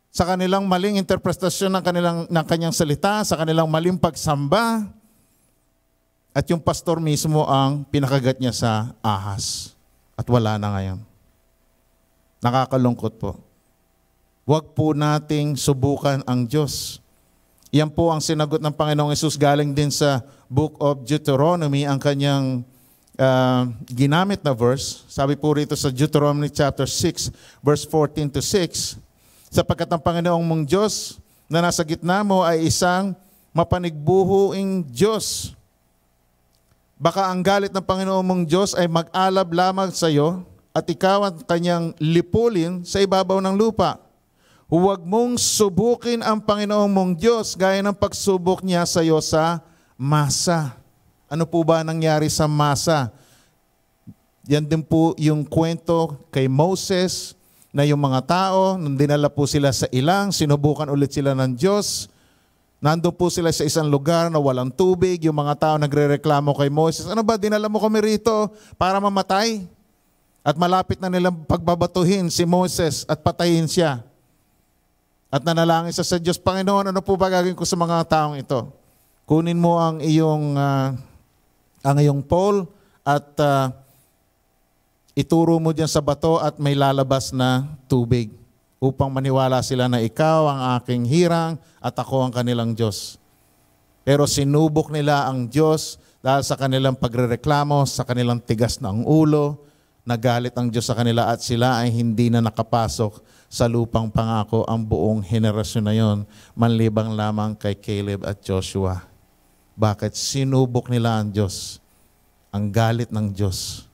Sa kanilang maling interpretasyon ng kanyang salita, sa kanilang maling pagsamba. At yung pastor mismo ang pinakagat niya sa ahas. At wala na ngayon. Nakakalungkot po. Huwag po nating subukan ang Diyos. Yan po ang sinagot ng Panginoong Hesus galing din sa Book of Deuteronomy, ang kanyang ginamit na verse. Sabi po rito sa Deuteronomy chapter 6, verse 14 to 6, sapagkat ang Panginoong mong Diyos na nasa gitna mo ay isang mapanigbuhuing Diyos. Baka ang galit ng Panginoon mong Diyos ay mag-alab lamang sa iyo at ikaw ang kanyang lipulin sa ibabaw ng lupa. Huwag mong subukin ang Panginoong mong Diyos gaya ng pagsubok niya sa iyo sa Masa. Ano po ba nangyari sa Masa? Yan din po yung kwento kay Moses na yung mga tao, nung dinala po sila sa ilang, sinubukan ulit sila ng Diyos. Nandun po sila sa isang lugar na walang tubig. Yung mga tao nagrereklamo kay Moses, ano ba, dinala mo kami rito para mamatay? At malapit na nilang pagbabatuhin si Moses at patayin siya. At nanalangin siya sa Diyos, Panginoon, ano po ba gagawin ko sa mga taong ito? Kunin mo ang iyong pole at ituro mo diyan sa bato at may lalabas na tubig upang maniwala sila na ikaw ang aking hirang at ako ang kanilang Diyos. Pero sinubok nila ang Diyos dahil sa kanilang pagrereklamo, sa kanilang tigas ng ulo, nagalit ang Diyos sa kanila at sila ay hindi na nakapasok sa lupang pangako ang buong henerasyon na yon, manlibang lamang kay Caleb at Joshua. Bakit? Sinubok nila ang Diyos, ang galit ng Diyos.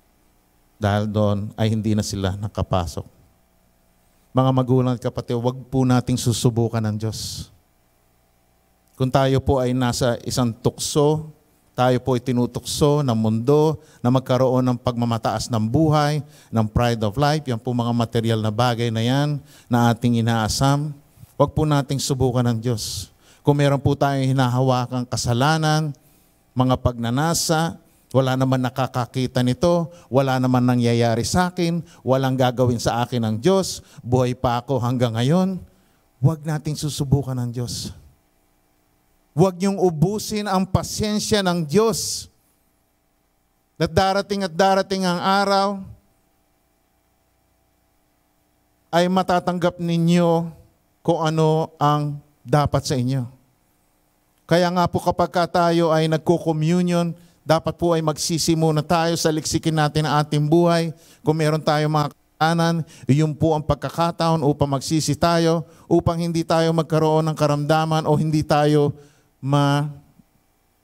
Dahil doon ay hindi na sila nakapasok. Mga magulang at kapatid, huwag po nating susubukan ng Diyos. Kung tayo po ay nasa isang tukso, tayo po ay tinutukso ng mundo na magkaroon ng pagmamataas ng buhay, ng pride of life, yan po mga material na bagay na yan na ating inaasam. Huwag po nating subukan ng Diyos. Kung meron po tayong hinahawakang kasalanan, mga pagnanasa, wala naman nakakakita nito, wala naman nangyayari sa akin, walang gagawin sa akin ng Diyos, buhay pa ako hanggang ngayon, huwag nating susubukan ng Diyos. Huwag niyong ubusin ang pasyensya ng Diyos. At darating ang araw, ay matatanggap ninyo kung ano ang dapat sa inyo. Kaya nga po kapag tayo ay nagko-communion, dapat po ay magsisimuna tayo sa liksikin natin ang ating buhay. Kung meron tayong mga kasalanan, iyon po ang pagkakataon upang magsisi tayo, upang hindi tayo magkaroon ng karamdaman o hindi tayo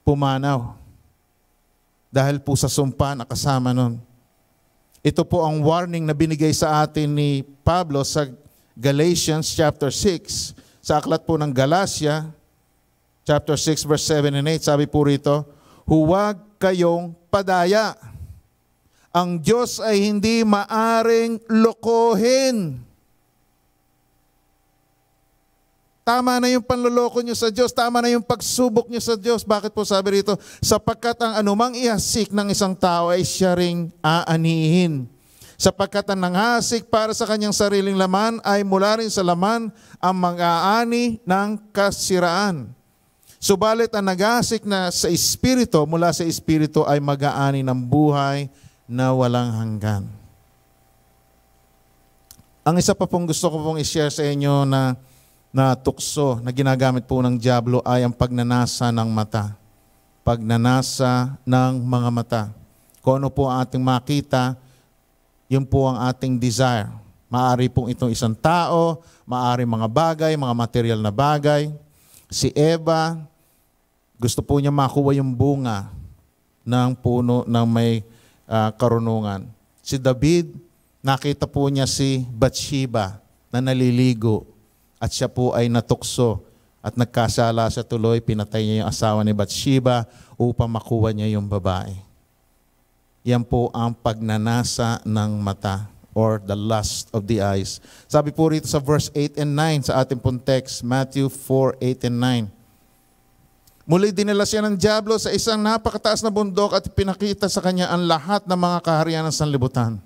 pumanaw. Dahil po sa sumpa na kasama nun. Ito po ang warning na binigay sa atin ni Pablo sa Galatians chapter 6. Sa aklat po ng Galatia, chapter 6 verse 7 and 8, sabi po rito, huwag kayong padaya. Ang Diyos ay hindi maaring lokohin. Tama na yung panloloko nyo sa Diyos. Tama na yung pagsubok nyo sa Diyos. Bakit po sabi rito? Sapagkat ang anumang ihasik ng isang tao ay siya ring aanihin. Sapagkat ang nanghasik para sa kanyang sariling laman ay mula rin sa laman ang mag-aani ng kasiraan. Subalit ang naghasik na sa Espiritu, mula sa Espiritu ay mag-aani ng buhay na walang hanggan. Ang isa pa pong gusto ko pong i-share sa inyo na tukso na ginagamit po ng dyablo ay ang pagnanasa ng mata. Pagnanasa ng mga mata. Kung ano po ang ating makita, yun po ang ating desire. Maari pong itong isang tao, maari mga bagay, mga material na bagay. Si Eva, gusto po niya makuha yung bunga ng puno ng may karunungan. Si David, nakita po niya si Bathsheba na naliligo. At siya po ay natukso at nagkasala siya tuloy, pinatay niya yung asawa ni Bathsheba upang makuha niya yung babae. Yan po ang pagnanasa ng mata or the lust of the eyes. Sabi po rito sa verse 8 and 9 sa ating pong text, Matthew 4, 8 and 9. Muli dinala siya ng dyablo sa isang napakataas na bundok at pinakita sa kanya ang lahat ng mga kaharian ng sanlibutan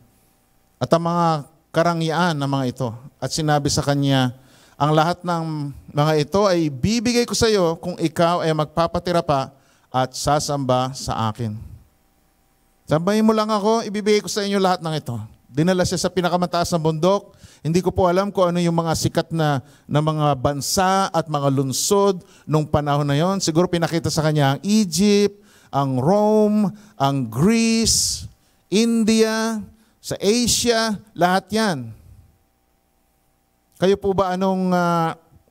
at ang mga karangyaan ng mga ito. At sinabi sa kanya, ang lahat ng mga ito ay bibigay ko sa iyo kung ikaw ay magpapatira pa at sasamba sa akin. Sambahin mo lang ako, ibibigay ko sa inyo lahat ng ito. Dinala siya sa pinakamataas na bundok. Hindi ko po alam kung ano yung mga sikat na mga bansa at mga lungsod nung panahon na yon. Siguro pinakita sa kanya ang Egypt, ang Rome, ang Greece, India, sa Asia, lahat yan. Kayo po ba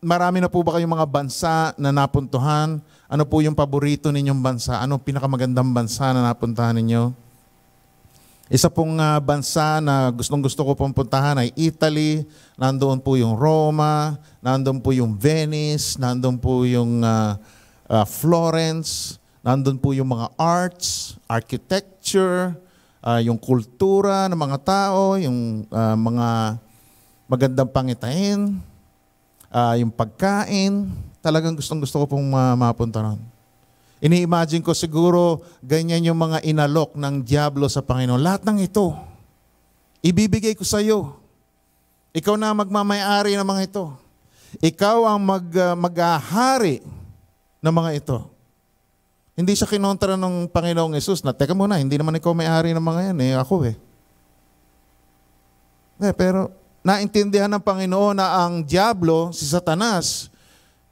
marami na po ba kayong mga bansa na napuntuhan? Ano po yung paborito ninyong bansa? Anong pinakamagandang bansa na napuntahan ninyo? Isa pong bansa na gustong-gusto ko pong puntahan ay Italy. Nandoon po yung Roma, nandoon po yung Venice, nandoon po yung Florence, nandoon po yung mga arts, architecture, yung kultura ng mga tao, yung mga magandang pangitain, yung pagkain. Talagang gustong-gusto ko pong mapunta ron. Ini-imagine ko siguro ganyan yung mga inalok ng Diablo sa Panginoon. Lahat ng ito, ibibigay ko sa iyo. Ikaw na magmamayari ng mga ito. Ikaw ang mag-ahari ng mga ito. Hindi siya kinontra ng Panginoong Yesus na, teka muna, hindi naman ikaw may-ari ng mga yan, ako pero naintindihan ng Panginoon na ang Diablo, si Satanas,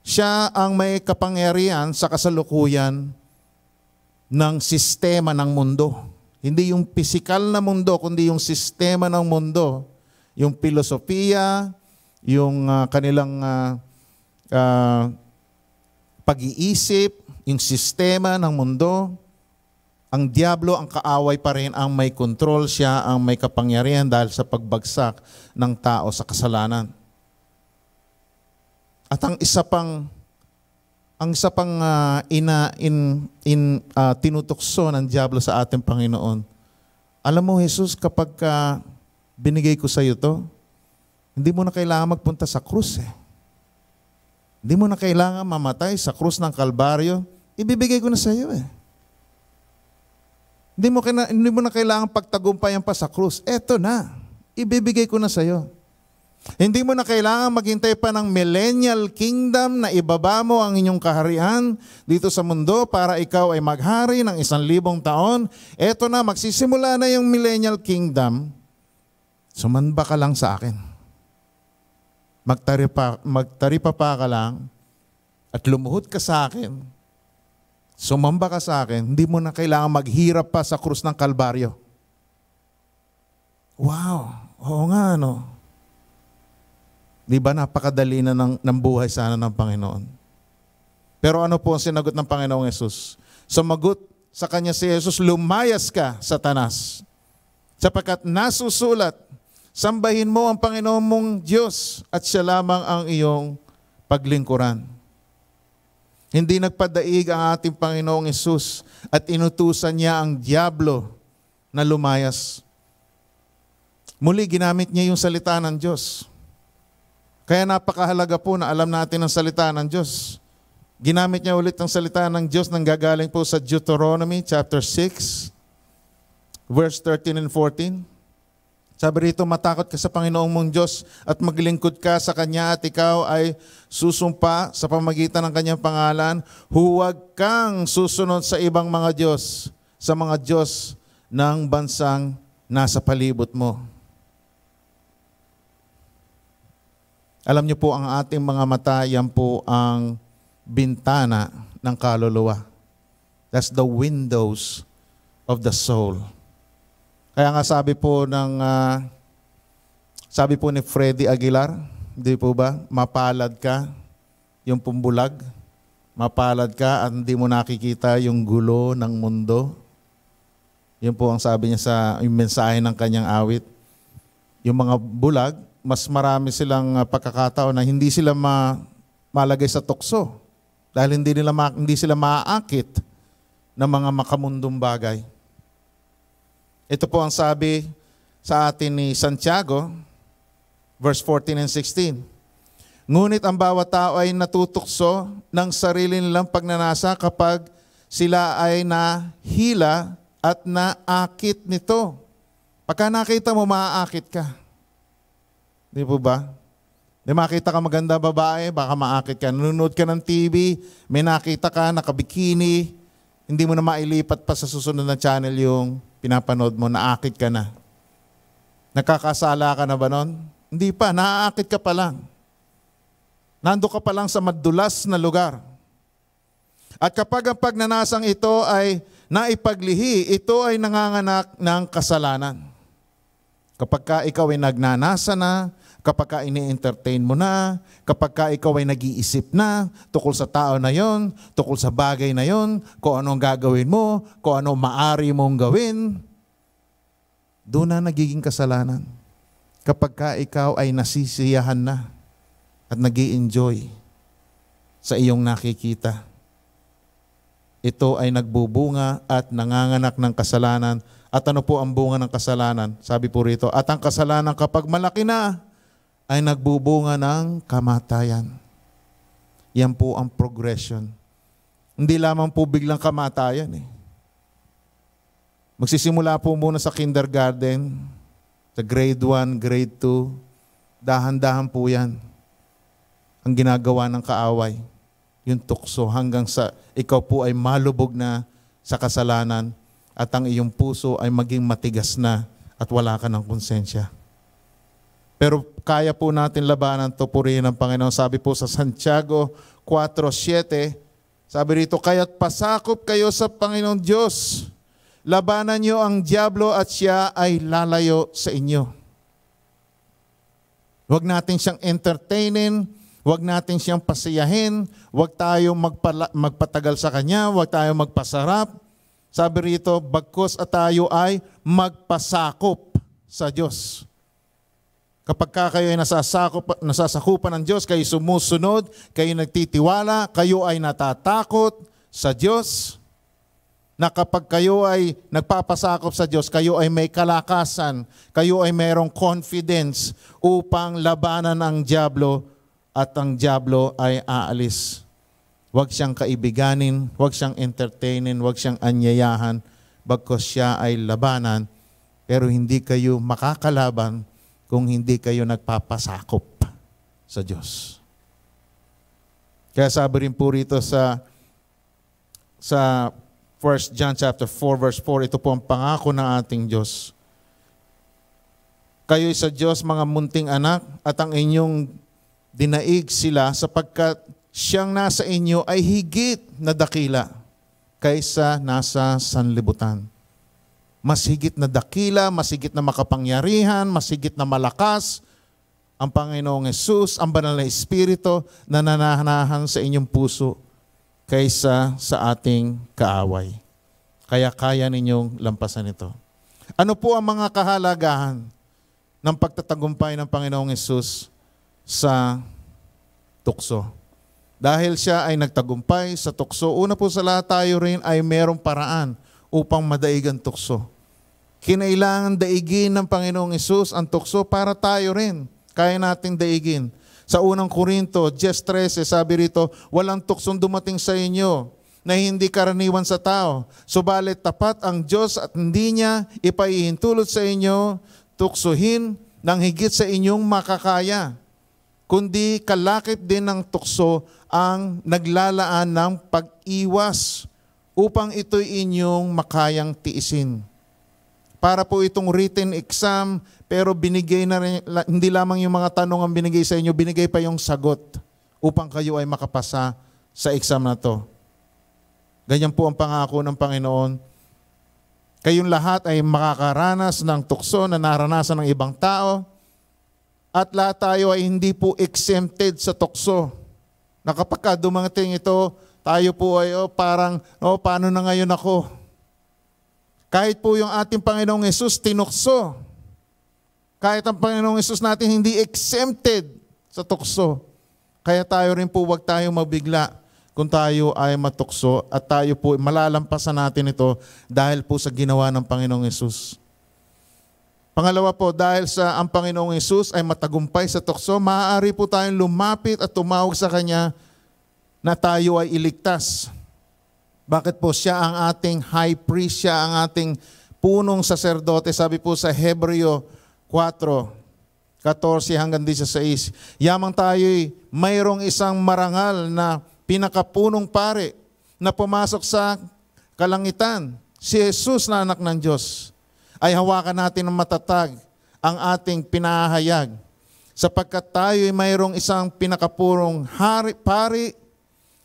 siya ang may kapangyarihan sa kasalukuyan ng sistema ng mundo. Hindi yung pisikal na mundo, kundi yung sistema ng mundo. Yung filosofiya, yung kanilang pag-iisip, yung sistema ng mundo. Ang Diablo, ang kaaway pa rin ang may control, siya ang may kapangyarihan dahil sa pagbagsak ng tao sa kasalanan. At ang isa pang tinutukso ng Diablo sa ating Panginoon. Alam mo, Jesus, kapag binigay ko sa iyo to, hindi mo na kailangan magpunta sa krus Hindi mo na kailangan mamatay sa krus ng Kalbaryo. Ibibigay ko na sa iyo Hindi mo na kailangan pagtagumpayan pa sa krus. Eto na, ibibigay ko na sa iyo. Hindi mo na kailangan maghintay pa ng millennial kingdom na ibaba mo ang inyong kaharian dito sa mundo para ikaw ay maghari ng 1,000 taon. Eto na, magsisimula na yung millennial kingdom. Sumamba ka lang sa akin. Magtaripa pa ka lang at lumuhod ka sa akin. Sumamba ka sa akin. Hindi mo na kailangan maghirap pa sa krus ng Kalbaryo. Wow! Oo nga, no? Di ba napakadali na ng buhay sana ng Panginoon? Pero ano po ang sinagot ng Panginoong Yesus? Sumagot sa kanya si Jesus, lumayas ka, Satanas. Sapagkat nasusulat, sambahin mo ang Panginoon mong Diyos at siya lamang ang iyong paglingkuran. Hindi nagpadaig ang ating Panginoong Yesus at inutusan niya ang Diablo na lumayas. Muli, ginamit niya yung salita ng Diyos. Kaya napakahalaga po na alam natin ang salita ng Diyos. Ginamit niya ulit ang salita ng Diyos nang gagaling po sa Deuteronomy chapter 6, verse 13 and 14. Sabi rito, matakot ka sa Panginoong mong Diyos at maglingkod ka sa Kanya at ikaw ay susumpa sa pamagitan ng Kanyang pangalan. Huwag kang susunod sa ibang mga Diyos, sa mga Diyos ng bansang nasa palibot mo. Alam niyo po, ang ating mga mata, yan po ang bintana ng kaluluwa. That's the windows of the soul. Kaya nga sabi po ni Freddy Aguilar, hindi po ba, mapalad ka, yung pumbulag, mapalad ka at hindi mo nakikita yung gulo ng mundo. Yun po ang sabi niya sa yung mensahe ng kanyang awit. Yung mga bulag, mas marami silang pagkakataon na hindi sila malagay sa tukso dahil hindi sila maaakit ng mga makamundong bagay. Ito po ang sabi sa atin ni Santiago, verse 14 and 16. Ngunit ang bawat tao ay natutukso ng sarili nilang pagnanasa kapag sila ay nahila at naakit nito. Pagka nakita mo, maaakit ka. Di po ba? Di makita ka maganda babae, baka maakit ka. Nanonood ka ng TV, may nakita ka, nakabikini, hindi mo na mailipat pa sa susunod na channel yung pinapanood mo, naakit ka na. Nakakasala ka na ba nun? Hindi pa, naaakit ka pa lang. Nando ka pa lang sa madulas na lugar. At kapag ang pagnanasang ito ay naipaglihi, ito ay nanganganak ng kasalanan. Kapag ka ikaw ay nagnanasa na, kapag ka ini-entertain mo na, kapag ka ikaw ay nag-iisip na tukol sa tao na yon, tukol sa bagay na yon, kung anong gagawin mo, kung anong maari mong gawin, doon na nagiging kasalanan. Kapag ka ikaw ay nasisiyahan na at nag-i-enjoy sa iyong nakikita, ito ay nagbubunga at nanganganak ng kasalanan. At ano po ang bunga ng kasalanan? Sabi po rito, at ang kasalanan kapag malaki na, ay nagbubunga ng kamatayan. Yan po ang progression. Hindi lamang po biglang kamatayan eh. Magsisimula po muna sa kindergarten, sa grade 1, grade 2, dahan-dahan po yan. Ang ginagawa ng kaaway, yung tukso hanggang sa ikaw po ay malubog na sa kasalanan at ang iyong puso ay maging matigas na at wala ka ng konsensya. Pero kaya po natin labanan to, purihin ng Panginoon. Sabi po sa Santiago 4:7, sabi rito, kaya't pasakop kayo sa Panginoon Diyos. Labanan niyo ang dyablo at siya ay lalayo sa inyo. Huwag natin siyang entertainin, huwag natin siyang pasiyahin, huwag tayong magpatagal sa kanya, huwag tayong magpasarap. Sabi rito, bagkus at tayo ay magpasakop sa Diyos. Kapag kayo ay nasasakupan ng Diyos, kayo sumusunod, kayo nagtitiwala, kayo ay natatakot sa Diyos, na kapag kayo ay nagpapasakop sa Diyos, kayo ay may kalakasan, kayo ay mayroong confidence upang labanan ang dyablo at ang dyablo ay aalis. Huwag siyang kaibiganin, huwag siyang entertainin, huwag siyang anyayahan, bagkus siya ay labanan, pero hindi kayo makakalaban kung hindi kayo nagpapasakop sa Diyos. Kaya sabi rin po rito sa 1 John chapter 4 verse 4, ito po ang pangako ng ating Diyos. Kayo'y sa Diyos mga munting anak at ang inyong dinaig sila sapagkat siyang nasa inyo ay higit na dakila kaysa nasa sanlibutan. Mas higit na dakila, mas higit na makapangyarihan, mas higit na malakas ang Panginoong Hesus, ang banal na Espiritu na nananahan sa inyong puso kaysa sa ating kaaway. Kaya kaya ninyong lampasan ito. Ano po ang mga kahalagahan ng pagtatagumpay ng Panginoong Hesus sa tukso? Dahil siya ay nagtagumpay sa tukso, una po sa lahat tayo rin ay merong paraan upang madaig ang tukso. Kinailangan daigin ng Panginoong Hesus ang tukso para tayo rin kaya nating daigin. Sa unang Korinto 10:13, sabi rito, walang tuksong dumating sa inyo na hindi karaniwan sa tao. Subalit tapat ang Diyos at hindi niya ipaihintulot sa inyo tuksuhin ng higit sa inyong makakaya. Kundi kalakip din ng tukso ang naglalaan ng pag-iwas upang ito'y inyong makayang tiisin. Para po itong written exam, pero binigay na rin, hindi lamang yung mga tanong ang binigay sa inyo, binigay pa yung sagot upang kayo ay makapasa sa exam na to. Ganyan po ang pangako ng Panginoon. Kayong lahat ay makakaranas ng tukso na naranasan ng ibang tao at lahat tayo ay hindi po exempted sa tukso. Na kapag dumating ito, tayo po ay parang, paano na ngayon ako? Kahit po yung ating Panginoong Hesus tinukso. Kahit ang Panginoong Hesus natin hindi exempted sa tukso. Kaya tayo rin po huwag tayong mabigla kung tayo ay matukso at tayo po malalampasan natin ito dahil po sa ginawa ng Panginoong Hesus. Pangalawa po, dahil sa ang Panginoong Hesus ay matagumpay sa tukso, maaari po tayong lumapit at tumawag sa Kanya na tayo ay iligtas. Bakit po? Siya ang ating high priest, siya ang ating punong saserdote. Sabi po sa Hebreo 4:14 hanggang 16, yamang tayo'y mayroong isang marangal na pinakapunong pare na pumasok sa kalangitan. Si Jesus na anak ng Diyos. Ay hawakan natin ng matatag ang ating pinahayag sapagkat tayo'y mayroong isang pinakapurong pari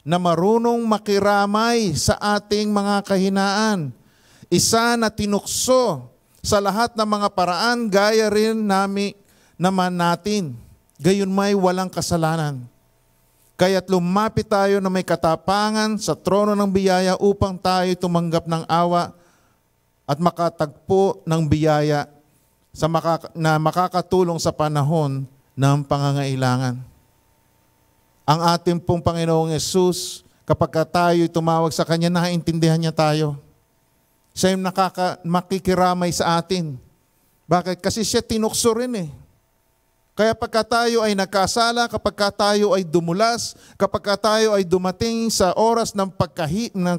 na marunong makiramay sa ating mga kahinaan. Isa na tinukso sa lahat ng mga paraan, gaya rin naman natin. Gayon may walang kasalanan. Kaya't lumapit tayo na may katapangan sa trono ng biyaya upang tayo tumanggap ng awa at makatagpo ng biyaya na makakatulong sa panahon ng pangangailangan. Ang ating pong Panginoong Yesus, kapag tayo'y tumawag sa Kanya, naiintindihan niya tayo. Siya yung makikiramay sa atin. Bakit? Kasi siya tinukso rin eh. Kaya pagka tayo ay nagkasala, kapag tayo ay dumulas, kapag tayo ay dumating sa oras ng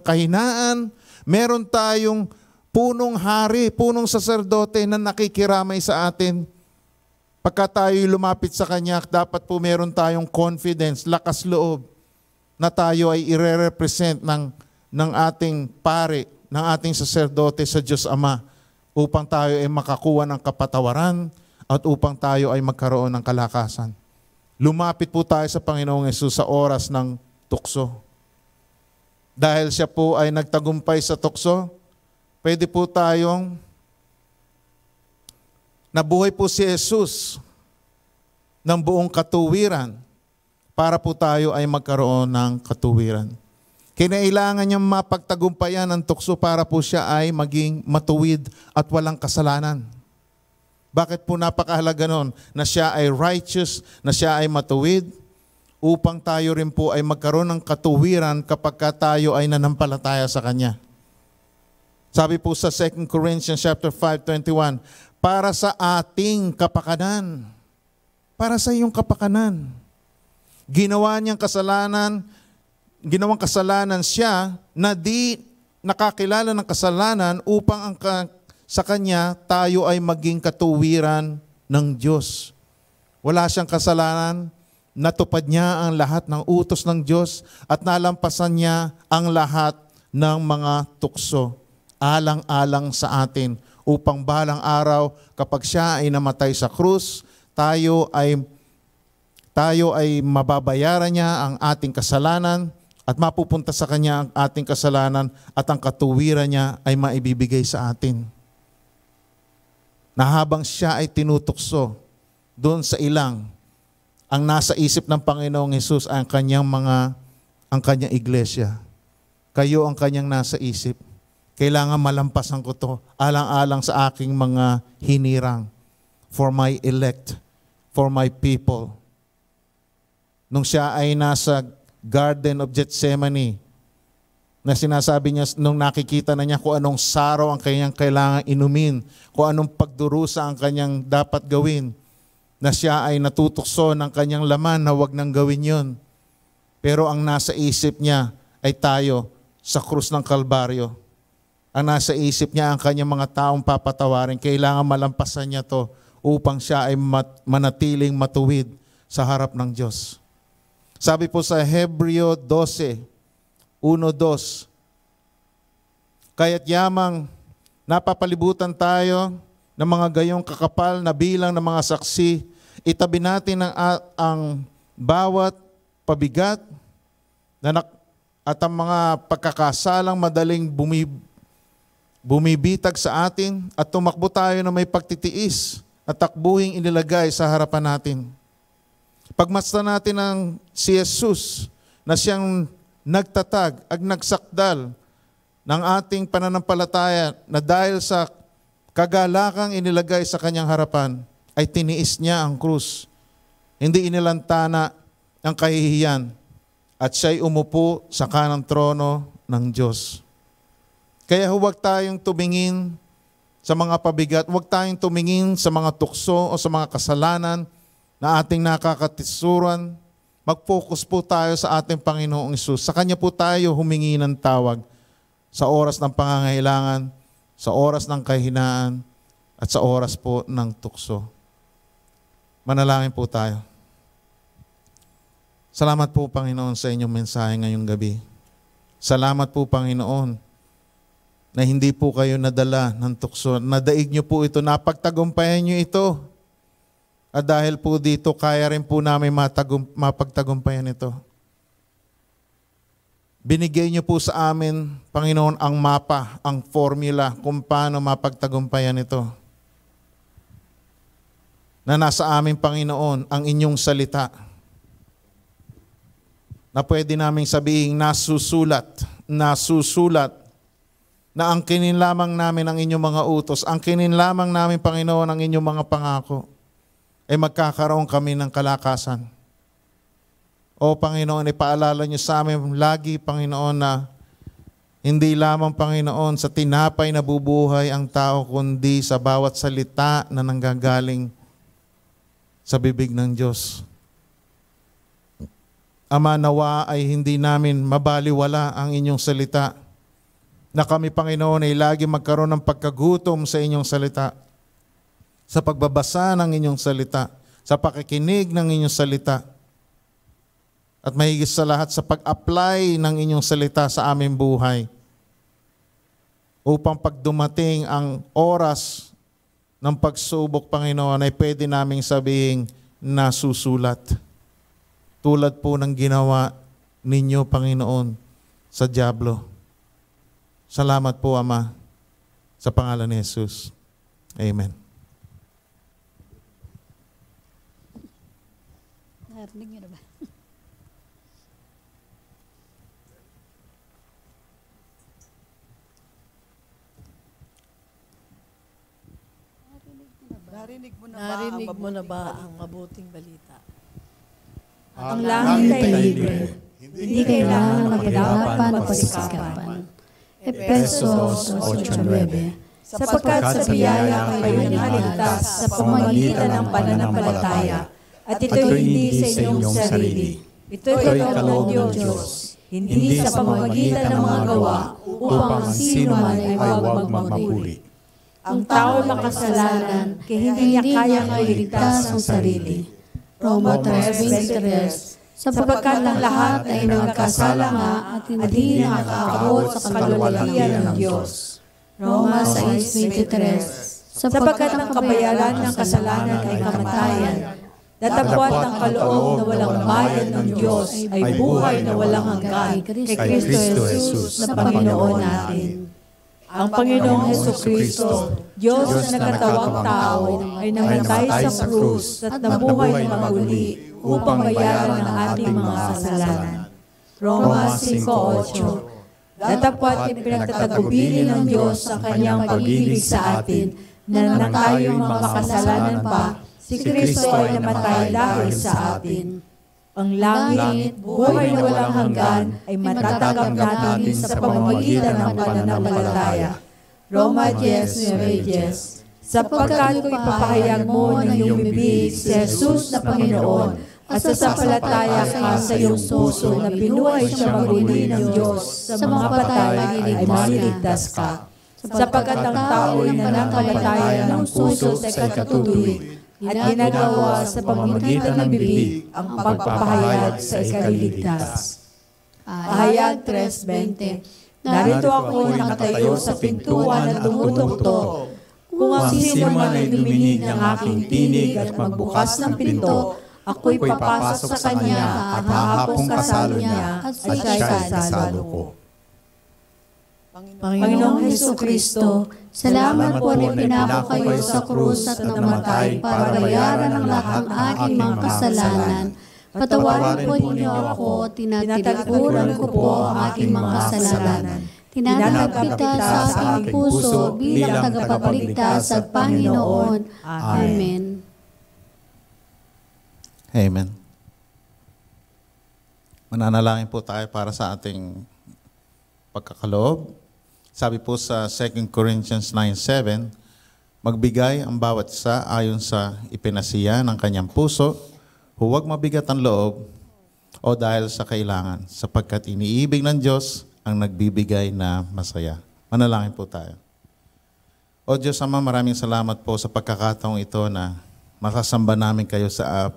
kahinaan, meron tayong punong hari, punong saserdote na nakikiramay sa atin. Pagka tayo lumapit sa Kanya, dapat po meron tayong confidence, lakas loob, na tayo ay ire-represent ng ating pare, ng ating saserdote sa Diyos Ama, upang tayo ay makakuha ng kapatawaran at upang tayo ay magkaroon ng kalakasan. Lumapit po tayo sa Panginoong Yesus sa oras ng tukso. Dahil siya po ay nagtagumpay sa tukso, pwede po tayong nabuhay po si Jesus ng buong katuwiran para po tayo ay magkaroon ng katuwiran. Kinailangan niyang mapagtagumpayan ang tukso para po siya ay maging matuwid at walang kasalanan. Bakit po napakahalaga nun na siya ay righteous, na siya ay matuwid, upang tayo rin po ay magkaroon ng katuwiran kapag tayo ay nanampalataya sa Kanya. Sabi po sa 2 Corinthians chapter 5:21, para sa ating kapakanan, para sa iyong kapakanan. Ginawang kasalanan siya na di nakakilala ng kasalanan upang sa Kanya tayo ay maging katuwiran ng Diyos. Wala siyang kasalanan, natupad niya ang lahat ng utos ng Diyos at nalampasan niya ang lahat ng mga tukso, alang-alang sa atin, upang balang araw kapag siya ay namatay sa krus, tayo ay mababayaran niya ang ating kasalanan at mapupunta sa Kanya ang ating kasalanan at ang katuwiran niya ay maibibigay sa atin. Na habang siya ay tinutukso doon sa ilang, ang nasa isip ng Panginoong Hesus ay ang kanyang iglesia. Kayo ang kanyang nasa isip. Kailangan malampasan ko to alang-alang sa aking mga hinirang, for my elect, for my people. Nung siya ay nasa Garden of Gethsemane, na sinasabi niya nung nakikita na niya kung anong saraw ang kanyang kailangan inumin, kung anong pagdurusa ang kanyang dapat gawin, na siya ay natutukso ng kanyang laman na wag nang gawin yon. Pero ang nasa isip niya ay tayo sa krus ng Kalbaryo. Ang nasa isip niya ang kanyang mga taong papatawarin. Kailangan malampasan niya to upang siya ay manatiling matuwid sa harap ng Diyos. Sabi po sa Hebreo 12, 1-2, kaya't yamang napapalibutan tayo ng mga gayong kakapal na bilang ng mga saksi, itabi natin ang bawat pabigat at ang mga pagkakasalang madaling bumibitag sa atin at tumakbo tayo na may pagtitiis at takbuhing inilagay sa harapan natin. Pagmasdan natin ang si Jesus na siyang nagtatag at nagsakdal ng ating pananampalataya na dahil sa kagalakang inilagay sa kanyang harapan ay tiniis niya ang krus. Hindi inilantana ang kahihiyan at siya'y umupo sa kanang trono ng Diyos. Kaya huwag tayong tumingin sa mga pabigat, huwag tayong tumingin sa mga tukso o sa mga kasalanan na ating nakakatisuran. Mag-focus po tayo sa ating Panginoong Hesus. Sa Kanya po tayo humingi ng tawag sa oras ng pangangailangan, sa oras ng kahinaan, at sa oras po ng tukso. Manalangin po tayo. Salamat po, Panginoon, sa inyong mensahe ngayong gabi. Salamat po, Panginoon, na hindi po kayo nadala ng tukso. Nadaig niyo po ito, napagtagumpayan niyo ito. At dahil po dito, kaya rin po namin mapagtagumpayan ito. Binigay niyo po sa amin, Panginoon, ang mapa, ang formula kung paano mapagtagumpayan ito. Na nasa amin, Panginoon, ang inyong salita. Na pwede naming sabihin nasusulat na angkinin lamang namin ang inyong mga utos, angkinin lamang namin, Panginoon, ang inyong mga pangako, ay magkakaroon kami ng kalakasan. O Panginoon, ipaalala niyo sa amin lagi, Panginoon, na hindi lamang, Panginoon, sa tinapay na bubuhay ang tao, kundi sa bawat salita na nanggagaling sa bibig ng Diyos. Ama, nawa ay hindi namin mabaliwala ang inyong salita, na kami, Panginoon, ay lagi magkaroon ng pagkagutom sa inyong salita, sa pagbabasa ng inyong salita, sa pakikinig ng inyong salita, at mahigit sa lahat sa pag-apply ng inyong salita sa aming buhay, upang pag dumating ang oras ng pagsubok, Panginoon, ay pwede naming sabihin nasusulat. Tulad po ng ginawa ninyo, Panginoon, sa dyablo. Salamat po, Ama, sa pangalan ni Jesus. Amen. Narinig niyo na ba? Narinig mo na ba ang mabuting balita? Ang langit ay libre. Hindi kailangan maghirapan o pagsikapan. Efesos 8:9. Sapagkat sa biyaya kayo niligtas sa pamamagitan ng pananampalataya, at ito'y hindi sa inyong sarili. Ito'y kaloob ng Diyos, hindi sa pamamagitan ng mga gawa, upang ang sino man ay huwag magpuri. Ang tao makasalanan, kaya hindi niya kayang iligtas ang sarili. Roma 3:23. Sapagkat ang lahat ay nagkasala nga at hindi nakakaabot sa kaluwalhatian ng Diyos. Roma 6:23. Sapagkat ang kabayaran ng kasalanan ay kamatayan, datapwat ang kaloob na walang bayad ng Diyos ay buhay na walang hanggan kay Kristo Jesus na Panginoon natin. Ang Panginoong Hesukristo, Diyos na nagkatawang tao, ay namatay sa krus at nabuhay na muli upang bayaran ang ating mga kasalanan. Roma 5:8. Datapwat ipinagtatagubili ng Diyos ang kanyang pag-ibig sa atin, na nang tayo'y mga makasalanan pa, si Kristo ay namatay dahil sa atin. Ang langit, buhay na walang hanggan, ay matatanggap natin sa pamamagitan ng pananampalataya. Roma 10:9. Sapagkat kung ipapahayag mo ng iyong bibig si Jesus na Panginoon, at sasampalataya ka sa iyong puso na binuhay siya maguli ng Diyos sa mga patay, ay maliligtas ka. Sapagkat ang tao ay nananampalataya ng puso sa ikatutuloy, at ginagawa sa pamamagitan ng bibig ang pagpapahayag sa ikaliligtas. Pahayag 3:20. Narito ako nakatayo sa pintuan at tumutugtog. Kung ang sino man ay duminig ng aking tinig at magbukas ng pinto, ako'y papasok sa kanya at hahapong kasalo niya at siya'y kasalo ko. Panginoong Hesukristo, salamat po na pinako kayo sa krus at namatay para bayaran ang lahat ng aking mga kasalanan. Patawarin po ninyo ako, tinatalikuran ko po ang aking mga kasalanan. Tinatanggap kita sa aking puso bilang tagapagligtas at Panginoon. Amen. Amen. Mananalangin po tayo para sa ating pagkakaloob. Sabi po sa 2 Corinthians 9:7, magbigay ang bawat isa ayon sa ipinasiya ng kanyang puso, huwag mabigat ang loob o dahil sa kailangan, sapagkat iniibig ng Diyos ang nagbibigay na masaya. Manalangin po tayo. O Diyos Ama, maraming salamat po sa pagkakataong ito na makasamba namin kayo sa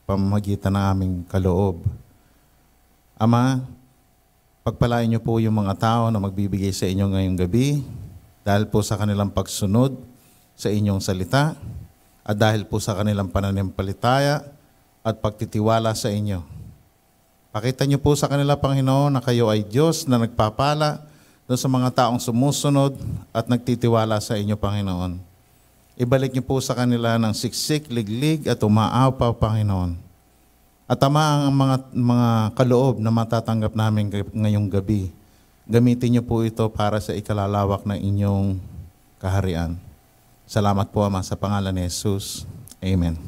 pamamagitan ng aming kaloob. Ama, pagpalain niyo po yung mga tao na magbibigay sa inyo ngayong gabi dahil po sa kanilang pagsunod sa inyong salita at dahil po sa kanilang pananampalataya at pagtitiwala sa inyo. Pakita niyo po sa kanila, Panginoon, na kayo ay Diyos na nagpapala doon sa mga taong sumusunod at nagtitiwala sa inyo, Panginoon. Ibalik niyo po sa kanila ng siksik, liglig at umaapaw, Panginoon. At Ama, ang mga kaloob na matatanggap namin ngayong gabi, Gamitin niyo po ito para sa ikalalawak ng inyong kaharian. Salamat po, Ama, sa pangalan ni Jesus. Amen.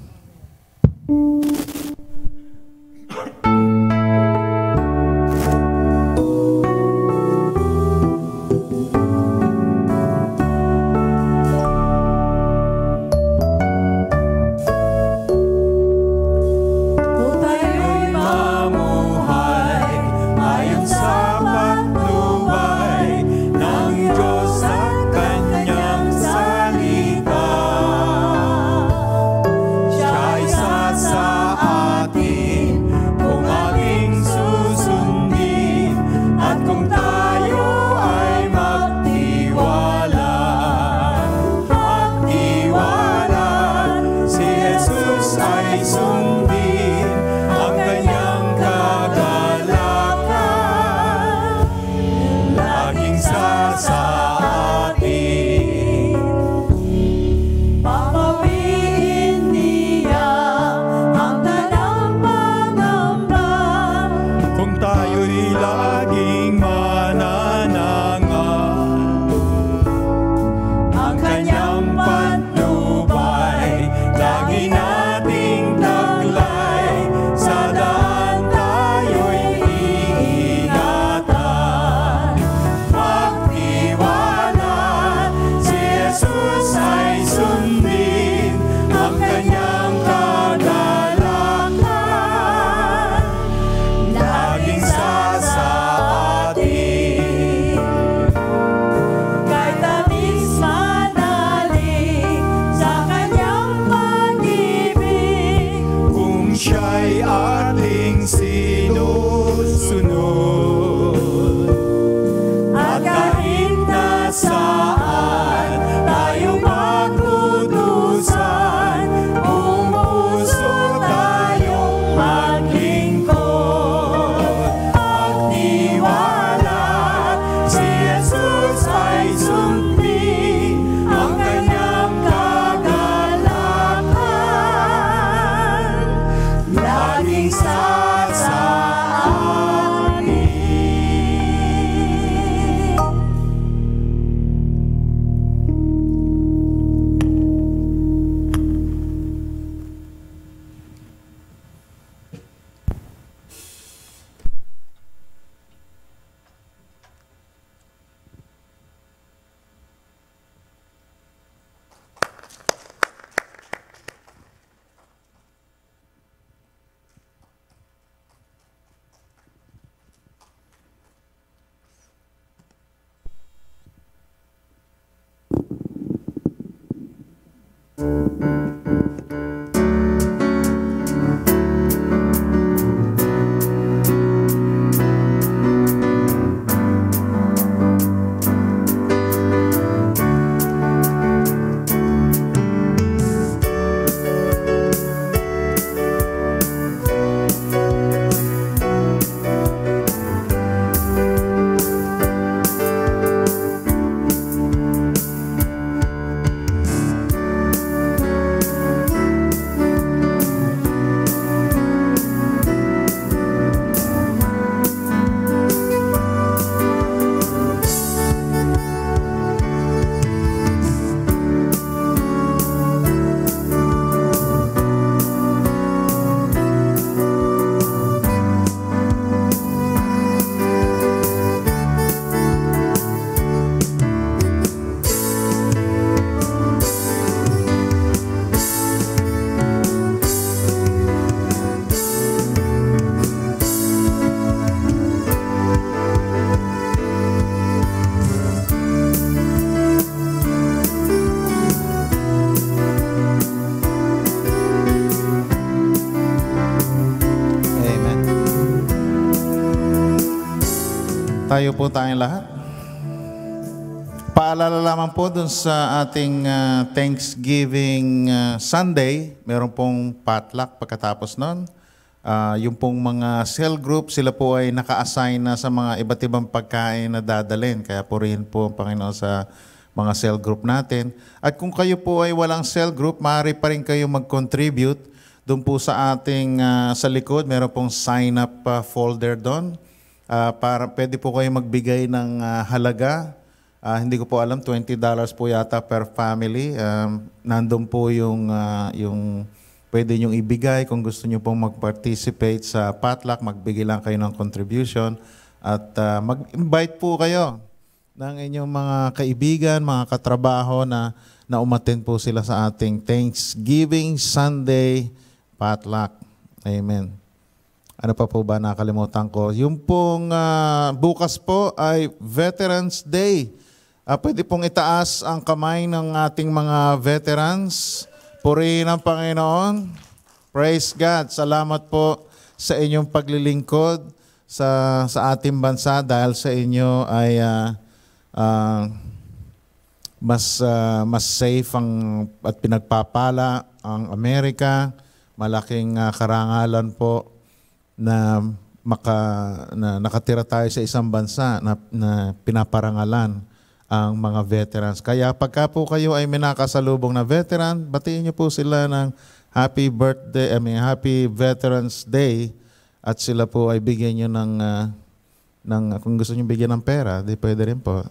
Tayo po tayong lahat. Paalala lamang po dun sa ating Thanksgiving Sunday, meron pong potluck pagkatapos nun. Yung pong mga cell group, sila po ay naka-assign na sa mga iba't ibang pagkain na dadalhin. Kaya purihin po ang Panginoon sa mga cell group natin. At kung kayo po ay walang cell group, maaari pa rin kayo mag-contribute. Doon po sa ating sa likod, meron pong sign-up folder doon. para pwede po kayo magbigay ng halaga. Hindi ko po alam, $20 po yata per family. Nandun po yung pwede nyong ibigay kung gusto nyo pong mag-participate sa potluck. Magbigay lang kayo ng contribution. At mag-invite po kayo ng inyong mga kaibigan, mga katrabaho na umattend po sila sa ating Thanksgiving Sunday potluck. Amen. Ano pa po ba nakalimutan ko? Yung pong bukas po ay Veterans Day. Pwede pong itaas ang kamay ng ating mga veterans. Purihin ang Panginoon. Praise God. Salamat po sa inyong paglilingkod sa ating bansa dahil sa inyo ay mas safe at pinagpapala ang Amerika. Malaking karangalan po na nakatira tayo sa isang bansa na pinaparangalan ang mga veterans. Kaya pagka po kayo ay minakasalubong na veteran, batiin niyo po sila ng Happy Veterans Day at sila po ay bigyan niyo ng kung gusto niyo bigyan ng pera, di pwede rin po.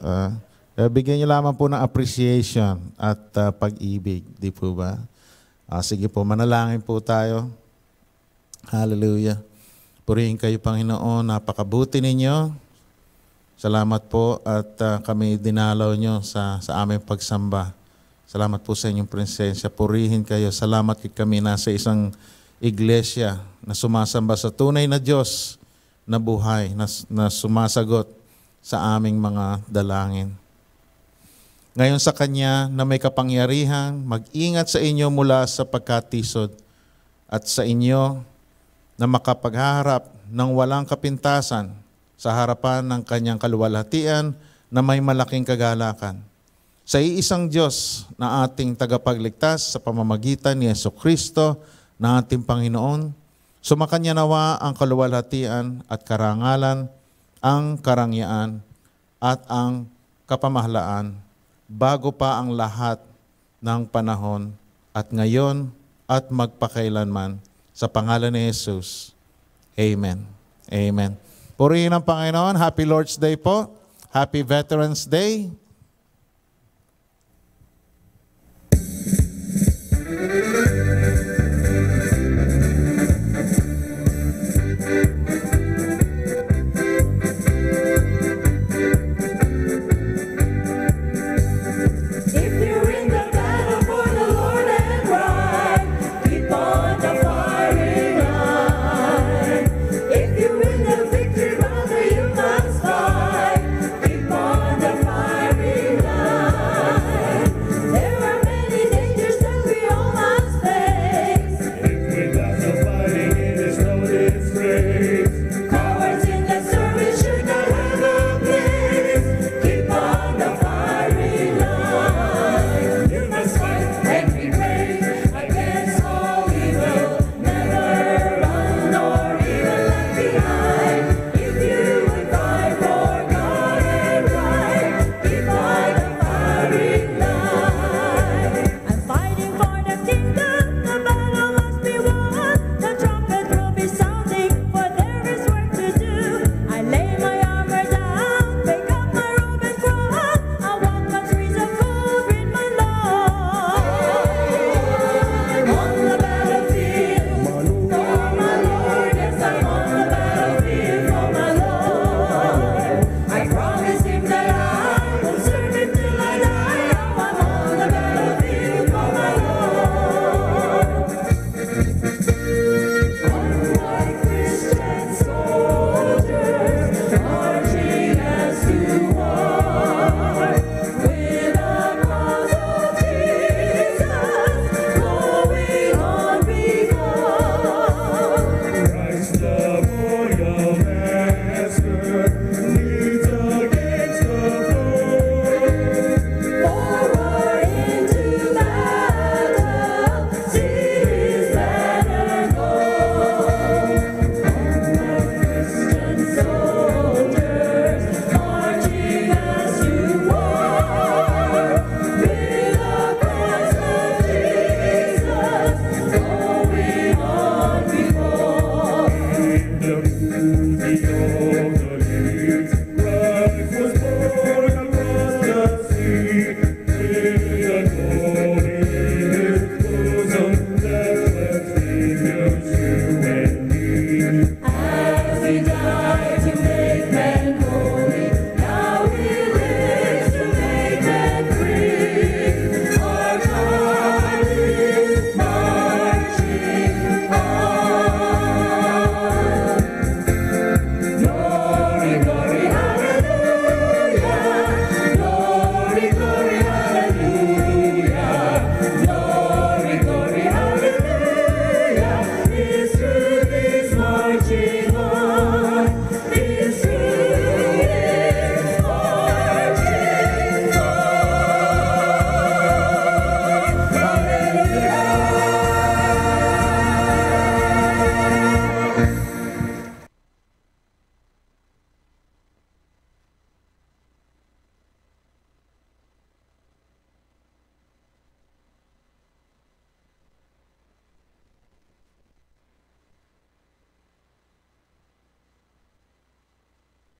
Bigyan niyo lamang po ng appreciation at pag-ibig, di po ba? Sige po, manalangin po tayo. Hallelujah. Purihin kayo, Panginoon. Napakabuti ninyo. Salamat po at kami dinalaw nyo sa aming pagsamba. Salamat po sa inyong presensya. Purihin kayo. Salamat kami nasa isang iglesia na sumasamba sa tunay na Diyos na buhay, na sumasagot sa aming mga dalangin. Ngayon sa Kanya na may kapangyarihan, mag-ingat sa inyo mula sa pagkatisod at sa inyo na makapagharap ng walang kapintasan sa harapan ng Kanyang kaluwalhatian na may malaking kagalakan. Sa iisang Diyos na ating tagapagligtas sa pamamagitan ni Jesucristo na ating Panginoon, sumakanya nawa ang kaluwalhatian at karangalan, ang karangyaan at ang kapamahalaan bago pa ang lahat ng panahon at ngayon at magpakailanman. Sa pangalan ni Jesus. Amen. Amen. Purihin ang Panginoon. Happy Lord's Day po. Happy Veterans Day.